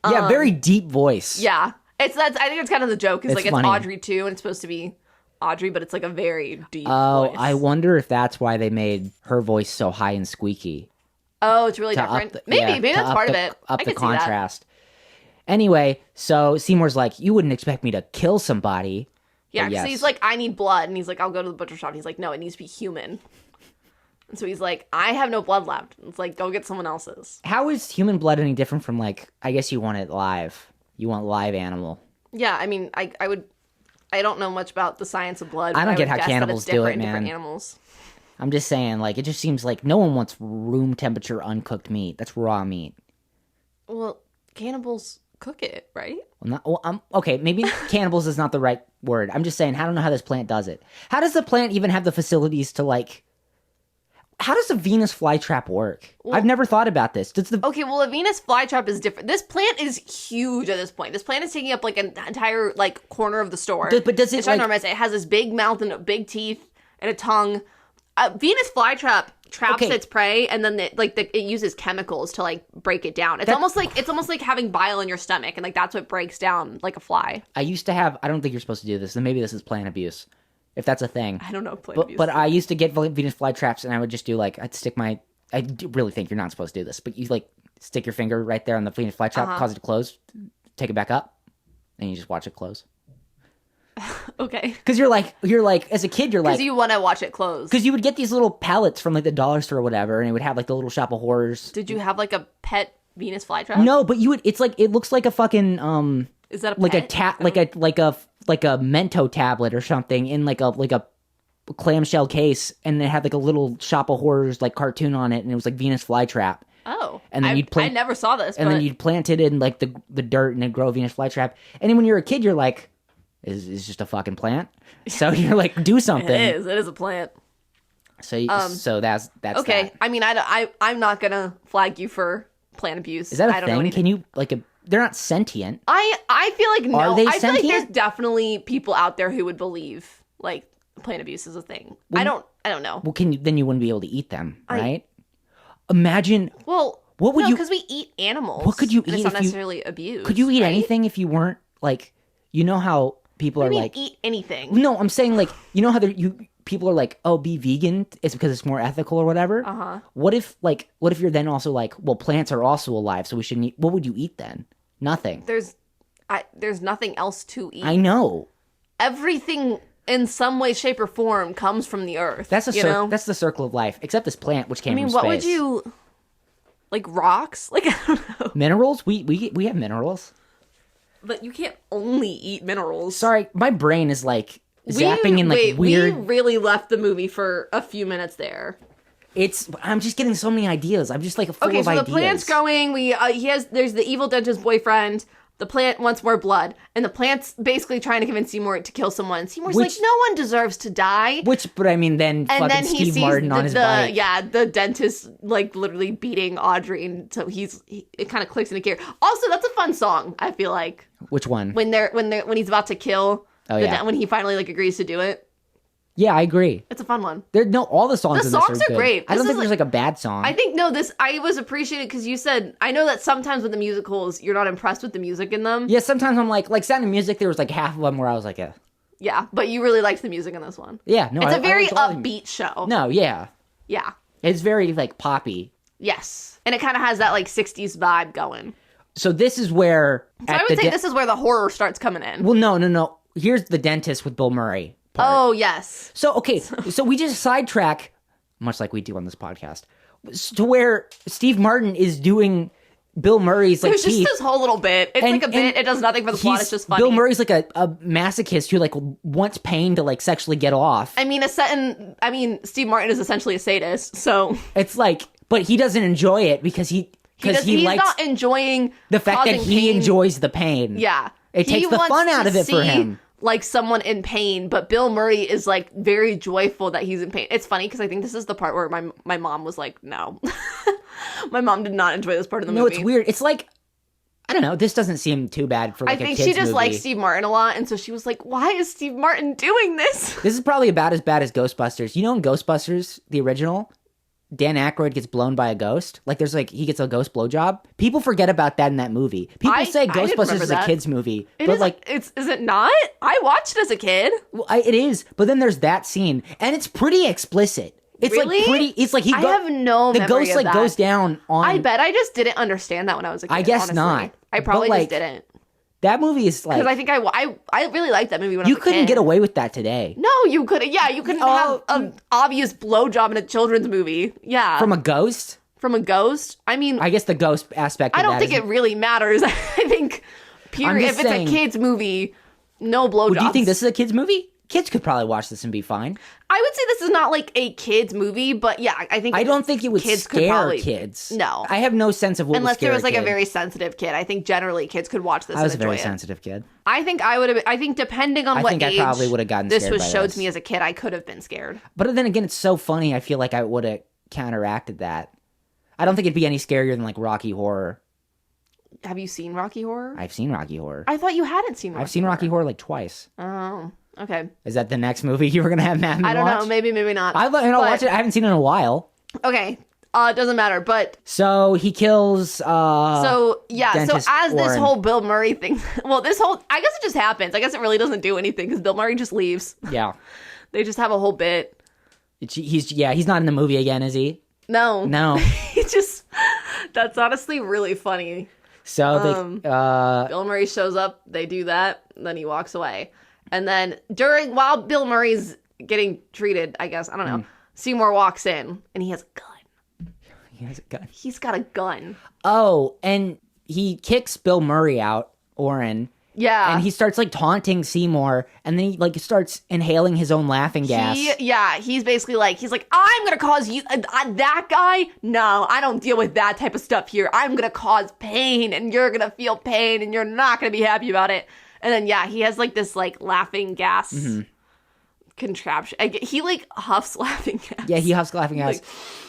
Yeah, very deep voice. Yeah, I think it's kind of the joke. It's funny. Audrey too, and it's supposed to be Audrey, but it's a very deep voice. I wonder if that's why they made her voice so high and squeaky. Oh, it's really different. Maybe that's part of it. Up the contrast. Anyway, so Seymour's like, you wouldn't expect me to kill somebody. Yeah, because he's like, I need blood, and he's like, I'll go to the butcher shop. And he's like, no, it needs to be human. And so he's like, I have no blood left. And it's like, go get someone else's. How is human blood any different from I guess you want it live. You want live animal. Yeah, I mean, I don't know much about the science of blood. I don't get how cannibals do it, man. Different animals. I'm just saying, it just seems like no one wants room temperature uncooked meat. That's raw meat. Well, cannibals cook it, right? Okay, maybe cannibals is not the right word. I'm just saying, I don't know how this plant does it. How does the plant even have the facilities to how does a Venus flytrap work? Well, I've never thought about this. Okay, well, a Venus flytrap is different. This plant is huge at this point. This plant is taking up an entire corner of the store. But does it it has this big mouth and big teeth and a tongue. Venus flytrap traps its prey, and then it uses chemicals to break it down. It's almost like having bile in your stomach, and that's what breaks down like a fly. I used to have. I don't think you're supposed to do this. And maybe this is plant abuse. If that's a thing. I don't know plant abuse. But I used to get Venus flytraps, and I would just do I'd stick my. I really think you're not supposed to do this, but you stick your finger right there on the Venus flytrap, cause it to close, take it back up, and you just watch it close. Okay. Because you're like as a kid you're because you want to watch it close. Because you would get these little pallets from the dollar store or whatever, and it would have the little shop of horrors. Did you have a pet Venus flytrap? No, but you would. It's it looks like a fucking Is that a pet? like a Mento tablet or something in a clamshell case, and it had a little shop of horrors cartoon on it, and it was Venus flytrap. Oh, and then I never saw this. And then you'd plant it in the dirt, and it'd grow a Venus flytrap. And then when you're a kid, you're like, "Is just a fucking plant?" So you're do something. It is a plant. So that's okay. That. I mean, I'm not gonna flag you for plant abuse. Is that a I don't thing? know anything. Can you they're not sentient. I feel like no. Are they I feel sentient? there's definitely people out there who would believe plant abuse is a thing. Well, I don't know. Well, then you wouldn't be able to eat them, right? Imagine. Well, what would you? Because we eat animals. What could you eat? It's not necessarily abuse. Could you eat anything if you weren't how people are eat anything? No, I'm saying how people are oh, be vegan. It's because it's more ethical or whatever. What if you're then also well, plants are also alive, so we shouldn't eat. What would you eat then? Nothing. There's nothing else to eat. I know. Everything in some way, shape, or form comes from the earth. That's that's the circle of life. Except this plant, which came from space. What would you rocks? I don't know. Minerals? We have minerals. But you can't only eat minerals. Sorry, my brain is zapping in weird. We really left the movie for a few minutes there. I'm just getting so many ideas. I'm just full of ideas. Okay, so the plant's growing. There's the evil dentist boyfriend. The plant wants more blood, and the plant's basically trying to convince Seymour to kill someone. Seymour's no one deserves to die. But I mean, then fucking Steve Martin on his bike. Yeah, the dentist literally beating Audrey, and so it kind of clicks into gear. Also, that's a fun song. I feel like. Which one? When he's about to kill. Oh, yeah. When he finally agrees to do it. Yeah, I agree. It's a fun one. All the songs in this are good. Great. I don't think there's like a bad song. I think, I was appreciated because you said, I know that sometimes with the musicals, you're not impressed with the music in them. Yeah, sometimes I'm like Sound of Music, there was like half of them where I was like, Yeah, but you really liked the music in this one. Yeah, no, it's a very upbeat show. No, yeah. Yeah. It's very like poppy. Yes. And it kind of has that like 60s vibe going. So this is where... So I would say this is where the horror starts coming in. Well, no. Here's the dentist with Bill Murray part. Oh, yes. So, okay, so we just sidetrack, much like we do on this podcast, to where Steve Martin is doing Bill Murray's like There's just this whole little bit. It's like a bit. It does nothing for the plot. It's just funny. Bill Murray's like a masochist who like wants pain to like sexually get off. I mean, Steve Martin is essentially a sadist, so... It's like, but he doesn't enjoy it because he's not enjoying the fact that he enjoys the pain. Yeah. It takes the fun out of it for him. Like someone in pain, but Bill Murray is like very joyful that he's in pain. It's funny because I think this is the part where my mom was like, no. My mom did not enjoy this part of the movie. No, it's weird. It's like, I don't know. This doesn't seem too bad for like a kid's movie. I think she just likes Steve Martin a lot, and so she was like, why is Steve Martin doing this? This is probably about as bad as Ghostbusters. You know in Ghostbusters, the original, Dan Aykroyd gets blown by a ghost? Like he gets a ghost blowjob? People forget about that in that movie. People say Ghostbusters is a kid's movie. Is it not? I watched it as a kid. Well, it is, but then there's that scene, and it's pretty explicit. It's really? Like pretty. It's like I have no memory the ghost of like that. Goes down on. I bet I just didn't understand that when I was a kid. I guess honestly. not. I probably just didn't. That movie is like... Because I think I really liked that movie when I was a kid. You couldn't get away with that today. No, you couldn't. Yeah, you couldn't have an obvious blowjob in a children's movie. Yeah. From a ghost? From a ghost? I mean... I guess the ghost aspect of I don't think it really matters. I think, if it's a kid's movie, no blowjobs. Well, do you think this is a kid's movie? Kids could probably watch this and be fine. I would say this is not like a kid's movie, but yeah, I don't think it would scare kids. No. I have no sense of what Unless would scare there was like a very sensitive kid. I think generally kids could watch this and enjoy it. I was a very sensitive kid. I think I think depending on what age I probably would have gotten this was showed to me as a kid, I could have been scared. But then again, it's so funny. I feel like I would have counteracted that. I don't think it'd be any scarier than like Rocky Horror. Have you seen Rocky Horror? I've seen Rocky Horror. I thought you hadn't seen Rocky Horror. I've seen Rocky Horror like twice. Oh. Okay. Is that the next movie you were going to have Matt I don't know. Maybe not. I'll watch it. I haven't seen it in a while. Okay. It doesn't matter, but... So he kills, So, yeah. So as Warren. This whole Bill Murray thing... Well, I guess it just happens. I guess it really doesn't do anything because Bill Murray just leaves. Yeah. They just have a whole bit. He's not in the movie again, is he? No. He just... That's honestly really funny. So Bill Murray shows up, they do that, then he walks away. And then while Bill Murray's getting treated, I guess, I don't know, Seymour walks in and he has a gun. He has a gun. He's got a gun. Oh, and he kicks Bill Murray out, Oren. Yeah. And he starts like taunting Seymour, and then he like starts inhaling his own laughing gas. He's basically like, I'm going to cause you, that guy? No, I don't deal with that type of stuff here. I'm going to cause pain, and you're going to feel pain, and you're not going to be happy about it. And then, he has, like, this, like, laughing gas contraption. He, like, huffs laughing gas. Yeah, he huffs laughing gas.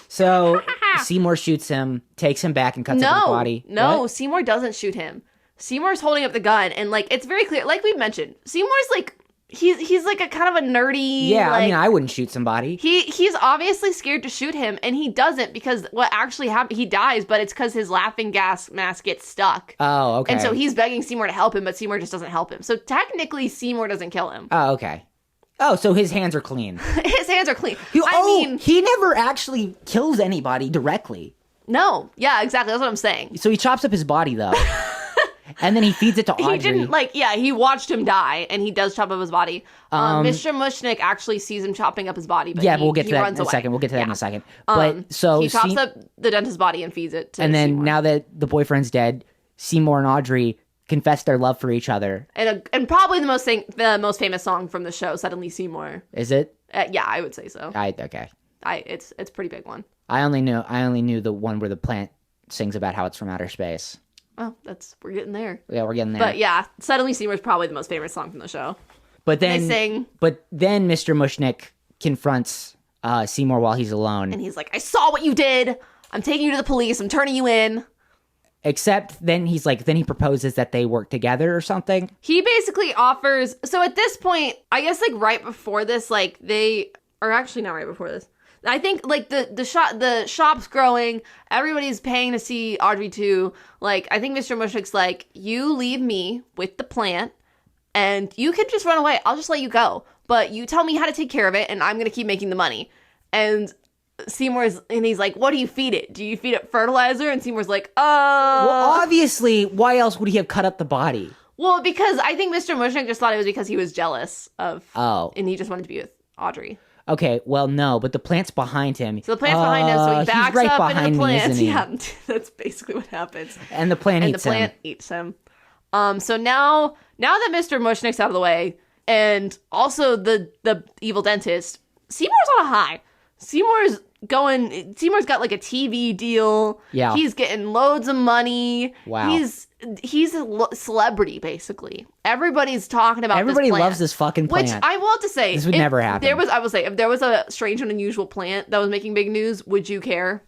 So, Seymour shoots him, takes him back, and cuts up his body. No, what? Seymour doesn't shoot him. Seymour's holding up the gun, and, like, it's very clear. Like we mentioned, Seymour's, like, he's like, a kind of a nerdy... Yeah, like, I mean, I wouldn't shoot somebody. He's obviously scared to shoot him, and he doesn't, because what actually happened, he dies, but it's because his laughing gas mask gets stuck. Oh, okay. And so he's begging Seymour to help him, but Seymour just doesn't help him. So technically, Seymour doesn't kill him. Oh, okay. Oh, so his hands are clean. His hands are clean. He never actually kills anybody directly. No. Yeah, exactly. That's what I'm saying. So he chops up his body, though. And then he feeds it to Audrey. He didn't, he watched him die, and he does chop up his body. Mr. Mushnick actually sees him chopping up his body, but we'll get to that in a second. We'll get to that in a second. But so he chops up the dentist's body and feeds it to And then Seymour. Now that the boyfriend's dead, Seymour and Audrey confess their love for each other. And probably the most famous song from the show, Suddenly Seymour. Is it? Yeah, I would say so. Okay. It's a pretty big one. I only knew the one where the plant sings about how it's from outer space. Oh, we're getting there. Yeah, we're getting there. But yeah, Suddenly Seymour is probably the most famous song from the show. But then Mr. Mushnick confronts Seymour while he's alone. And he's like, I saw what you did. I'm taking you to the police. I'm turning you in. Except then he proposes that they work together or something. He basically offers, so at this point, I guess like right before this, like they are actually not right before this. I think like the shop's growing, everybody's paying to see Audrey too. Like I think Mr. Mushnick's like, you leave me with the plant and you can just run away. I'll just let you go. But you tell me how to take care of it and I'm going to keep making the money. And he's like, what do you feed it? Do you feed it fertilizer? And Seymour's like, Well, obviously, why else would he have cut up the body? Well, because I think Mr. Mushnick just thought it was because he was jealous of... and he just wanted to be with Audrey. Okay, well, no, but the plant's behind him. So the plant's behind him, so he backs right up into the plant. Me, yeah, that's basically what happens. And the plant eats him. So now that Mr. Mushnick's out of the way, and also the evil dentist, Seymour's on a high. Seymour's got like a TV deal. Yeah. He's getting loads of money. Wow. He's a celebrity, basically. Everybody's talking about Everybody this plant, loves this fucking plant. Which I will have to say, this would never happen. If there was a strange and unusual plant that was making big news, would you care?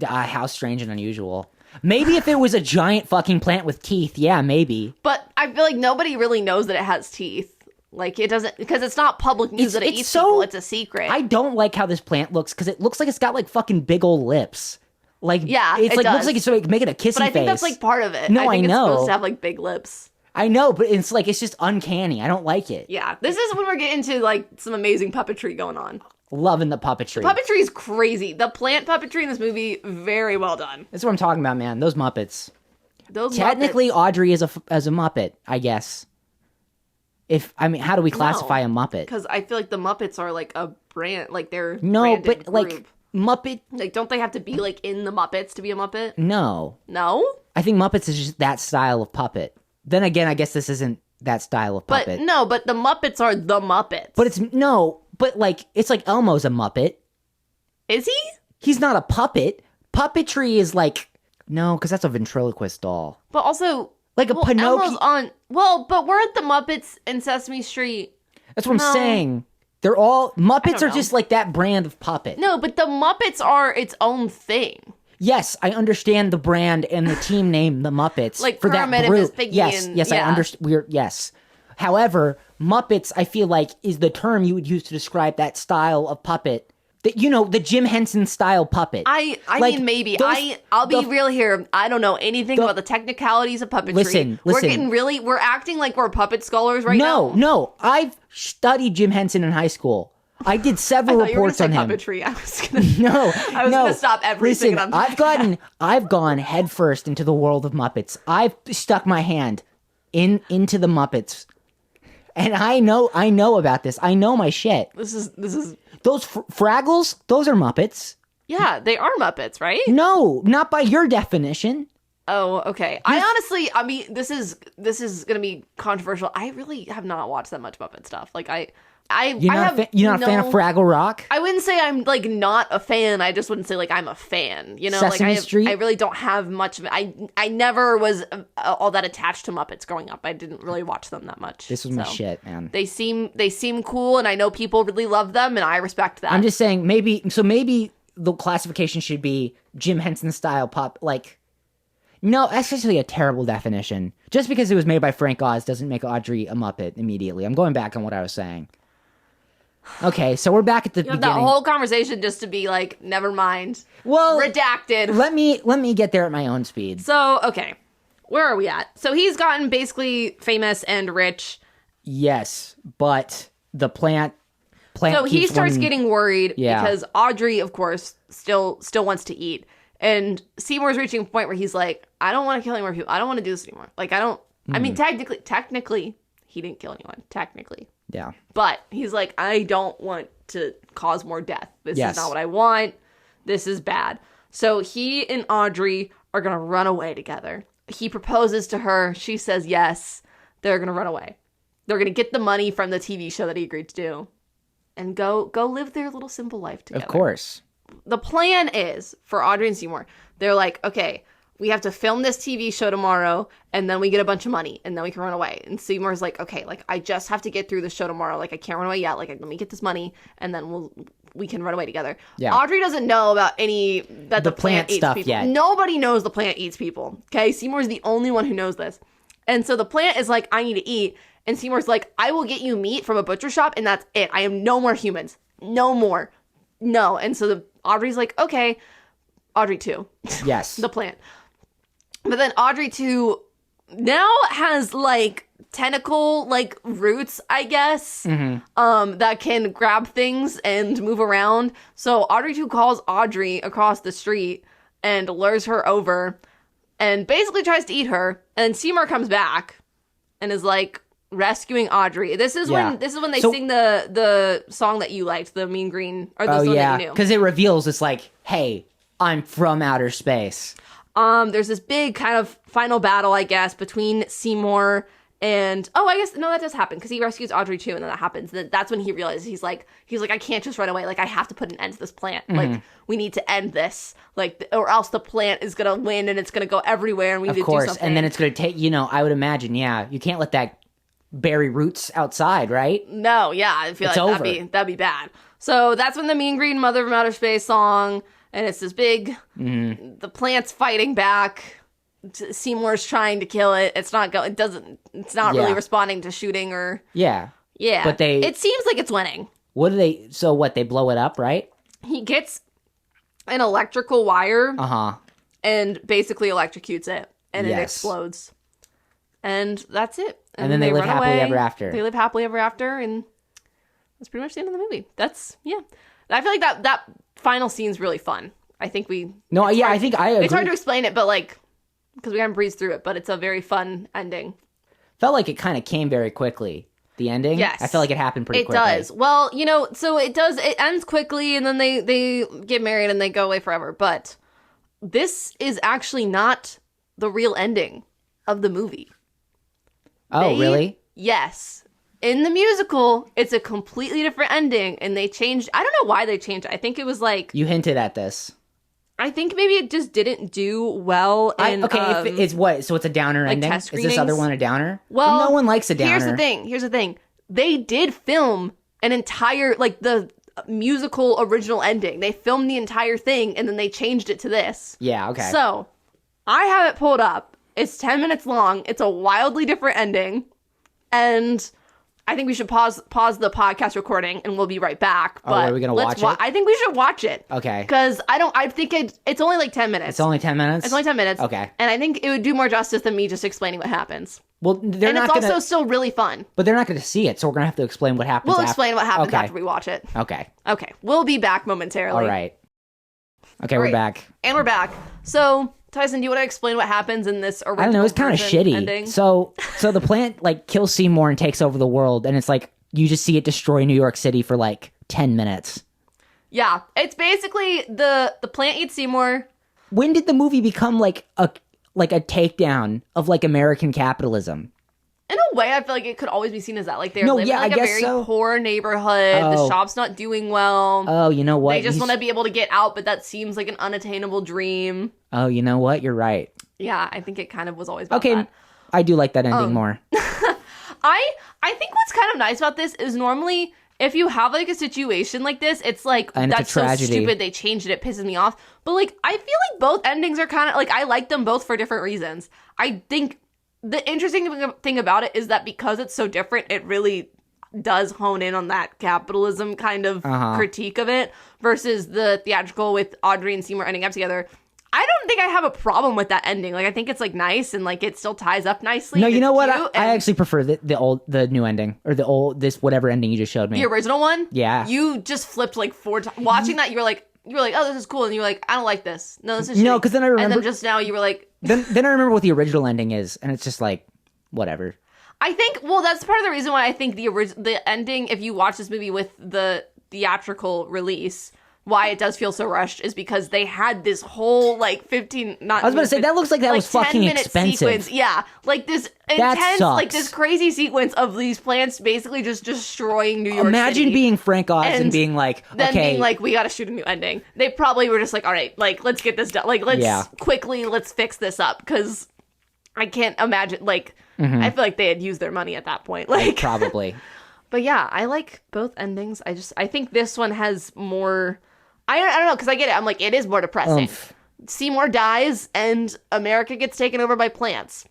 How strange and unusual. Maybe if it was a giant fucking plant with teeth, yeah, maybe. But I feel like nobody really knows that it has teeth. Like, it doesn't, because it's not public news that it eats people, it's a secret. I don't like how this plant looks, because it looks like it's got, like, fucking big old lips. Like, yeah, it's like, does. Looks like it's like making a kissy face. But I think that's, like, part of it. No, I think it's supposed to have, like, big lips. I know, but it's like, it's just uncanny. I don't like it. Yeah, this is when we're getting to, like, some amazing puppetry going on. Loving the puppetry. The puppetry is crazy. The plant puppetry in this movie, very well done. That's what I'm talking about, man. Those Muppets. Technically, Audrey is a Muppet, I guess. How do we classify a Muppet? Because I feel like the Muppets are like a brand, like they're no, but group. Like Muppet, like don't they have to be like in the Muppets to be a Muppet? No, I think Muppets is just that style of puppet. Then again, I guess this isn't that style of puppet. But the Muppets are the Muppets. But it's like Elmo's a Muppet. Is he? He's not a puppet. Puppetry is like no, because that's a ventriloquist doll. But also. Like a Pinocchio. But weren't the Muppets in Sesame Street? That's what I'm saying. They're all Muppets are just like that brand of puppet. No, but the Muppets are its own thing. Yes, I understand the brand and the team name, the Muppets, like for Kermit that group. And Miss Piggy yes, I understand. Yes. However, Muppets, I feel like, is the term you would use to describe that style of puppet. The Jim Henson style puppet. I mean, maybe. I'll be real here. I don't know anything about the technicalities of puppetry. Listen. We're acting like we're puppet scholars right now. No. I've studied Jim Henson in high school. I did several reports on him. Puppetry. I was gonna stop everything. I've gone headfirst into the world of Muppets. I've stuck my hand into the Muppets. And I know about this. I know my shit. This is those Fraggles. Those are Muppets. Yeah, they are Muppets, right? No, not by your definition. Oh, okay. I mean, this is gonna be controversial. I really have not watched that much Muppet stuff. Like you're not a fan of Fraggle Rock? I wouldn't say I'm like not a fan. I just wouldn't say like I'm a fan. You know, Sesame Street? I really don't have much of it. I never was all that attached to Muppets growing up. I didn't really watch them that much. This was my shit, man. They seem cool, and I know people really love them, and I respect that. I'm just saying maybe the classification should be Jim Henson style pop. Like, no, that's actually a terrible definition. Just because it was made by Frank Oz doesn't make Audrey a Muppet immediately. I'm going back on what I was saying. Okay, so we're back at the beginning. That whole conversation just to be like, never mind. Well, redacted. Let me get there at my own speed. So, okay. Where are we at? So he's gotten basically famous and rich. Yes, but the plant so he starts getting worried because Audrey, of course, still wants to eat. And Seymour's reaching a point where he's like, I don't want to kill any more people. I don't want to do this anymore. Like, I mean, technically, he didn't kill anyone. Technically. Yeah. But he's like, I don't want to cause more death. This is not what I want. This is bad. So he and Audrey are going to run away together. He proposes to her. She says yes. They're going to run away. They're going to get the money from the TV show that he agreed to do and go live their little simple life together. Of course. The plan is for Audrey and Seymour. They're like, okay, we have to film this TV show tomorrow, and then we get a bunch of money, and then we can run away. And Seymour's like, okay, like, I just have to get through the show tomorrow. Like, I can't run away yet. Like, let me get this money, and then we can run away together. Yeah. Audrey doesn't know about the plant eats stuff people. Yet. Nobody knows the plant eats people. Okay, Seymour's the only one who knows this. And so the plant is like, I need to eat. And Seymour's like, I will get you meat from a butcher shop, and that's it. I am no more humans. No more. No. And so Audrey's like, okay. Audrey 2. Yes. The plant. But then Audrey 2 now has, like, tentacle, like, roots, I guess, that can grab things and move around. So Audrey 2 calls Audrey across the street and lures her over and basically tries to eat her. And Seymour comes back and is, like, rescuing Audrey. This is when they sing the song that you liked, the Mean Green, or the song that you knew. Because it reveals it's like, hey, I'm from outer space. There's this big kind of final battle, I guess, between Seymour and I guess no, that does happen because he rescues Audrey too, and then that happens. Then that's when he realizes he's like I can't just run away. Like, I have to put an end to this plant. Like, we need to end this. Like, or else the plant is gonna win and it's gonna go everywhere, and we need to do something. Of course, and then it's gonna take. I would imagine. Yeah, you can't let that bury roots outside, right? No, yeah, I feel like that'd be bad. So that's when the Mean Green Mother from Outer Space song. And it's this big, the plant's fighting back. Seymour's trying to kill it. It's not really responding to shooting or. Yeah. Yeah. But it seems like it's winning. They blow it up, right? He gets an electrical wire. And basically electrocutes it. And it explodes. And that's it. And then they live happily ever after. They live happily ever after. And that's pretty much the end of the movie. I feel like that final scene's really fun. I think I think I agree. It's hard to explain it, but like, because we haven't breezed through it, but it's a very fun ending. Felt like it kind of came very quickly. The ending? Yes. I felt like it happened pretty quickly. It does. Well, so it does, it ends quickly and then they get married and they go away forever. But this is actually not the real ending of the movie. Oh, really? Yes. In the musical, it's a completely different ending, and they changed. I don't know why they changed it. I think it was like you hinted at this. I think maybe it just didn't do well. If it's what? So it's a downer ending. Is this other one a downer? Well, no one likes a downer. Here's the thing. They did film an entire the musical original ending. They filmed the entire thing, and then they changed it to this. Yeah. Okay. So I have it pulled up. It's 10 minutes long. It's a wildly different ending, and I think we should pause the podcast recording and we'll be right back. But are we going to watch it? I think we should watch it. Okay. Because I think it's only like 10 minutes. It's only 10 minutes? It's only 10 minutes. Okay. And I think it would do more justice than me just explaining what happens. Well, it's also still really fun. But they're not going to see it, so we're going to have to explain what happens. We'll explain what happens after we watch it. Okay. Okay. We'll be back momentarily. All right. Okay, we're back. And we're back. So, Tyson, do you want to explain what happens in this original I don't know, it's kind of shitty. Ending? So the plant kills Seymour and takes over the world, and it's like you just see it destroy New York City for 10 minutes. Yeah, it's basically the plant eats Seymour. When did the movie become a takedown of American capitalism? In a way, I feel like it could always be seen as that. They're living in a very poor neighborhood. The shop's not doing well. Oh, you know what? They just want to be able to get out, but that seems like an unattainable dream. Oh, you know what? You're right. Yeah, I think it kind of was always about that. I do like that ending more. I think what's kind of nice about this is normally if you have a situation like this, it's and that's it's so stupid they changed it. It pisses me off. But I feel like both endings are kind of I like them both for different reasons. I think the interesting thing about it is that because it's so different, it really does hone in on that capitalism kind of critique of it versus the theatrical with Audrey and Seymour ending up together. I don't think I have a problem with that ending. I think it's nice and it still ties up nicely. No, you know what? I actually prefer the new ending or this whatever ending you just showed me. The original one? Yeah. You just flipped 4 times. Watching that, you were like, oh, this is cool, and you were like, I don't like this. No, this is shitty. No, because then I remember. And then just now you were like. then I remember what the original ending is, and it's just whatever. I think that's part of the reason why I think the ending. If you watch this movie with the theatrical release, why it does feel so rushed is because they had this whole like 15 not I was about to say that looks like that was fucking expensive. Sequence. Yeah, like this intense, like this crazy sequence of these plants basically just destroying New York Imagine City. being Frank Oz and being like, then okay, being like, we gotta shoot a new ending. They probably were just like, all right, like let's get this done. Like let's let's fix this up because I can't imagine like I feel like they had used their money at that point. Like probably. But yeah, I like both endings. I think this one has more. I don't know, because I get it. I'm like, it is more depressing. Seymour dies, and America gets taken over by plants.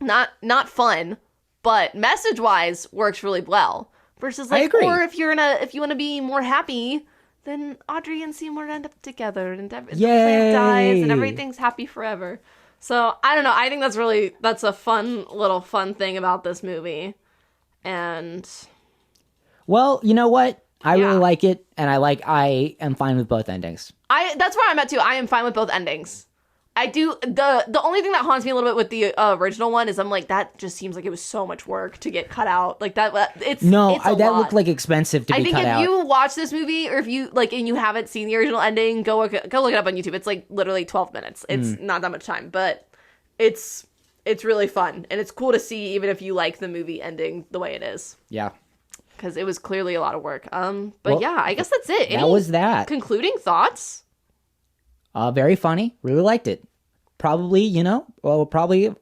Not fun, but message-wise, works really well. Versus, like, or if you want to be more happy, then Audrey and Seymour end up together, and the plant dies, and everything's happy forever. So, I don't know. I think that's a fun thing about this movie. And... Well, you know what? I really like it, and I am fine with both endings. That's where I'm at too. I am fine with both endings. I do the only thing that haunts me a little bit with the original one is I'm like, that just seems like it was so much work to get cut out. Like that it's that looked like expensive to be cut out. I think if you watch this movie, or if you like and you haven't seen the original ending, go look it up on YouTube. It's like literally 12 minutes. It's not that much time, but it's really fun, and it's cool to see even if you like the movie ending the way it is. Yeah. Because it was clearly a lot of work. But yeah, I guess that's it. That was that. Concluding thoughts? Very funny. Really liked it. Probably,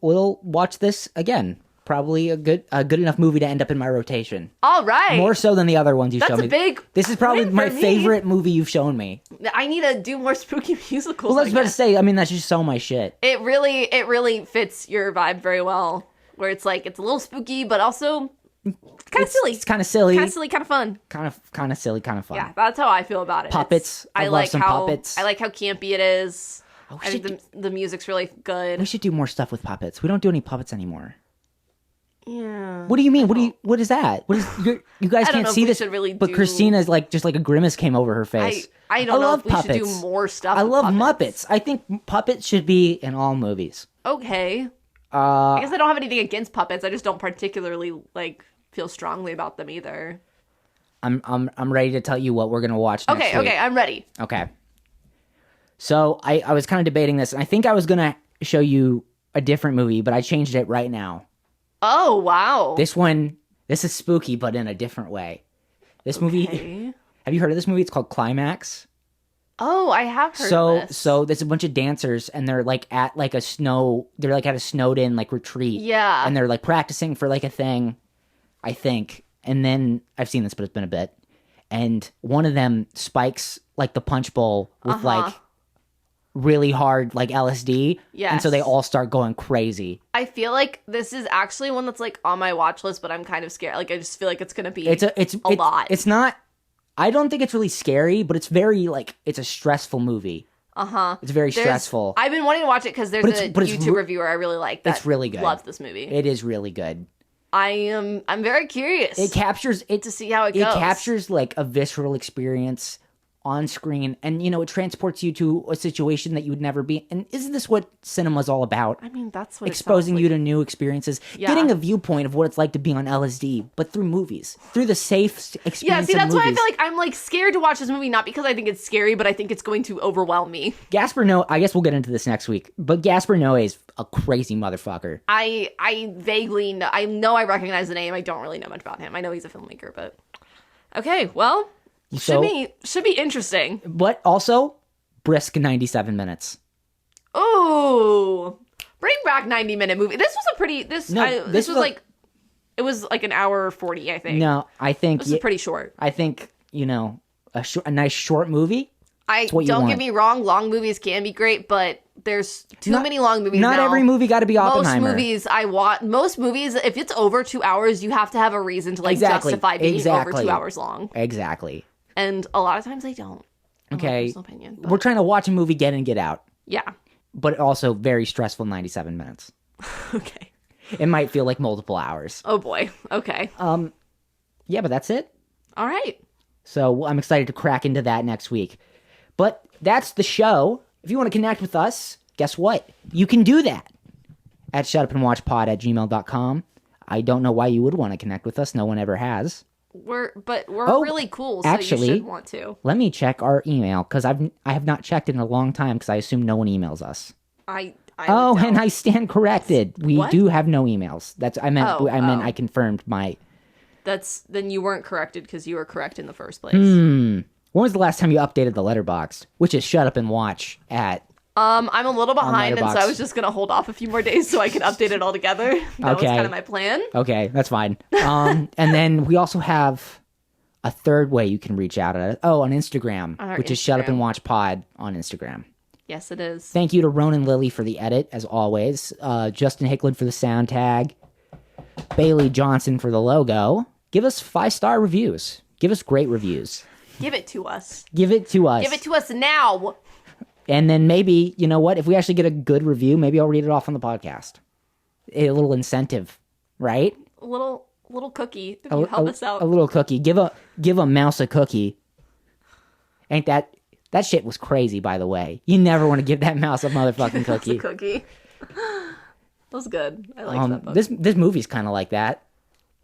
we'll watch this again. Probably a good enough movie to end up in my rotation. All right. More so than the other ones you've shown me. This is probably my favorite movie you've shown me. I need to do more spooky musicals. Well, I was about to say, I mean, that's just so my shit. It really fits your vibe very well. Where it's like, it's a little spooky, but also... kind of silly. It's kind of silly. Kind of silly, kind of fun. Kind of silly, kind of fun. Yeah, that's how I feel about it. Puppets. I love some puppets. I like how campy it is. I think the music's really good. We should do more stuff with puppets. We don't do any puppets anymore. Yeah. What do you mean? What is that? What is you guys can't see this? But Christina's like just like a grimace came over her face. I don't know if we should do more stuff. I love Muppets. I think puppets should be in all movies. Okay. I guess I don't have anything against puppets. I just don't particularly like feel strongly about them either. I'm ready to tell you what we're gonna watch next week. Okay, I'm ready. Okay. So I was kind of debating this, and I think I was gonna show you a different movie, but I changed it right now. Oh wow! This is spooky, but in a different way. This movie. Have you heard of this movie? It's called Climax. Oh, I have heard of this. So there's a bunch of dancers, and they're like at like a snowed in like retreat. Yeah. And they're like practicing for like a thing, I think. And then I've seen this, but it's been a bit. And one of them spikes like the punch bowl with like really hard like LSD. Yes. And so they all start going crazy. I feel like this is actually one that's like on my watch list, but I'm kind of scared. Like I just feel like it's gonna be a lot. It's not. I don't think it's really scary, but it's very like it's a stressful movie. It's very stressful. I've been wanting to watch it because there's a YouTube reviewer I really like that. It's really good. Loves this movie. It is really good. I'm very curious. It captures to see how it goes. It captures like a visceral experience on screen, and it transports you to a situation that you would never be. And isn't this what cinema's all about? I mean, that's what exposing you to new experiences, getting a viewpoint of what it's like to be on LSD, but through movies, through the safe experience. Yeah, see, that's why I feel like I'm like scared to watch this movie, not because I think it's scary, but I think it's going to overwhelm me. Gaspar Noé. I guess we'll get into this next week, but Gaspar Noé is a crazy motherfucker. I vaguely know. I know I recognize the name. I don't really know much about him. I know he's a filmmaker, but okay, well. Should be interesting. But also, brisk 97 minutes. Ooh. Bring back 90-minute movie. This was a pretty... This was like... It was like an hour 40, I think. No, I think... This is pretty short. I think, a nice short movie. Don't get me wrong, long movies can be great, but there's too many long movies Not now. every movie got to be Oppenheimer. Most movies, if it's over 2 hours, you have to have a reason to justify being over 2 hours long. Exactly. And a lot of times they don't. Okay. Personal opinion, we're trying to watch a movie, get in, get out. Yeah. But also very stressful 97 minutes. Okay. It might feel like multiple hours. Oh boy. Okay. Yeah, but that's it. All right. So I'm excited to crack into that next week. But that's the show. If you want to connect with us, guess what? You can do that at shutupandwatchpod@gmail.com. I don't know why you would want to connect with us. No one ever has. We're really cool, so actually, you should want to. Let me check our email, because I have not checked it in a long time, because I assume no one emails us. I and I stand corrected. We do have no emails. I meant I confirmed my... Then you weren't corrected, because you were correct in the first place. When was the last time you updated the letterboxd? Which is shutupandwatch at... I'm a little behind, and so I was just going to hold off a few more days so I could update it all together. That was kind of my plan. Okay, that's fine. And then we also have a third way you can reach out at us. Oh, on Instagram, which is shutupandwatchpod on Instagram. Yes, it is. Thank you to Ronan Lilly for the edit, as always. Justin Hicklin for the sound tag. Bailey Johnson for the logo. Give us 5-star reviews. Give us great reviews. Give it to us. Give it to us. Give it to us now. And then maybe, you know what? If we actually get a good review, maybe I'll read it off on the podcast. A little incentive, right? A little cookie. If you help us out. A little cookie. Give a mouse a cookie. Ain't that shit was crazy, by the way. You never want to give that mouse a motherfucking cookie. Cookie. That was good. I like that book. This movie's kind of like that.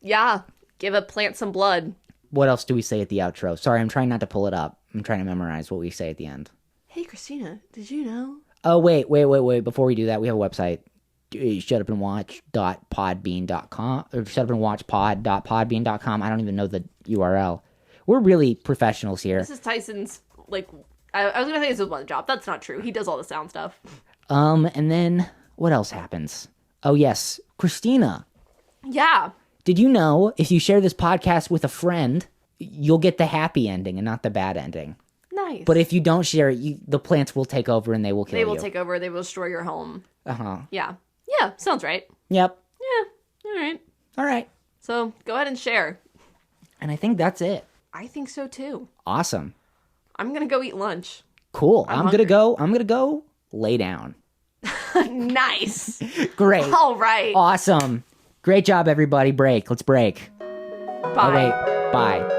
Yeah. Give a plant some blood. What else do we say at the outro? Sorry, I'm trying not to pull it up. I'm trying to memorize what we say at the end. Hey, Christina, did you know? Oh, wait. Before we do that, we have a website. Shutupandwatch.podbean.com or shutupandwatchpod.podbean.com. I don't even know the URL. We're really professionals here. This is Tyson's, I was going to say this was one job. That's not true. He does all the sound stuff. And then what else happens? Oh, yes. Christina. Yeah. Did you know if you share this podcast with a friend, you'll get the happy ending and not the bad ending? Nice. But if you don't share it, the plants will take over and they will kill you. They will take over. They will destroy your home. Uh-huh. Yeah. Yeah, sounds right. Yep. Yeah. All right. So go ahead and share. And I think that's it. I think so too. Awesome. I'm going to go eat lunch. Cool. I'm going to go lay down. Nice. Great. All right. Awesome. Great job, everybody. Let's break. Bye. Oh, wait. Bye.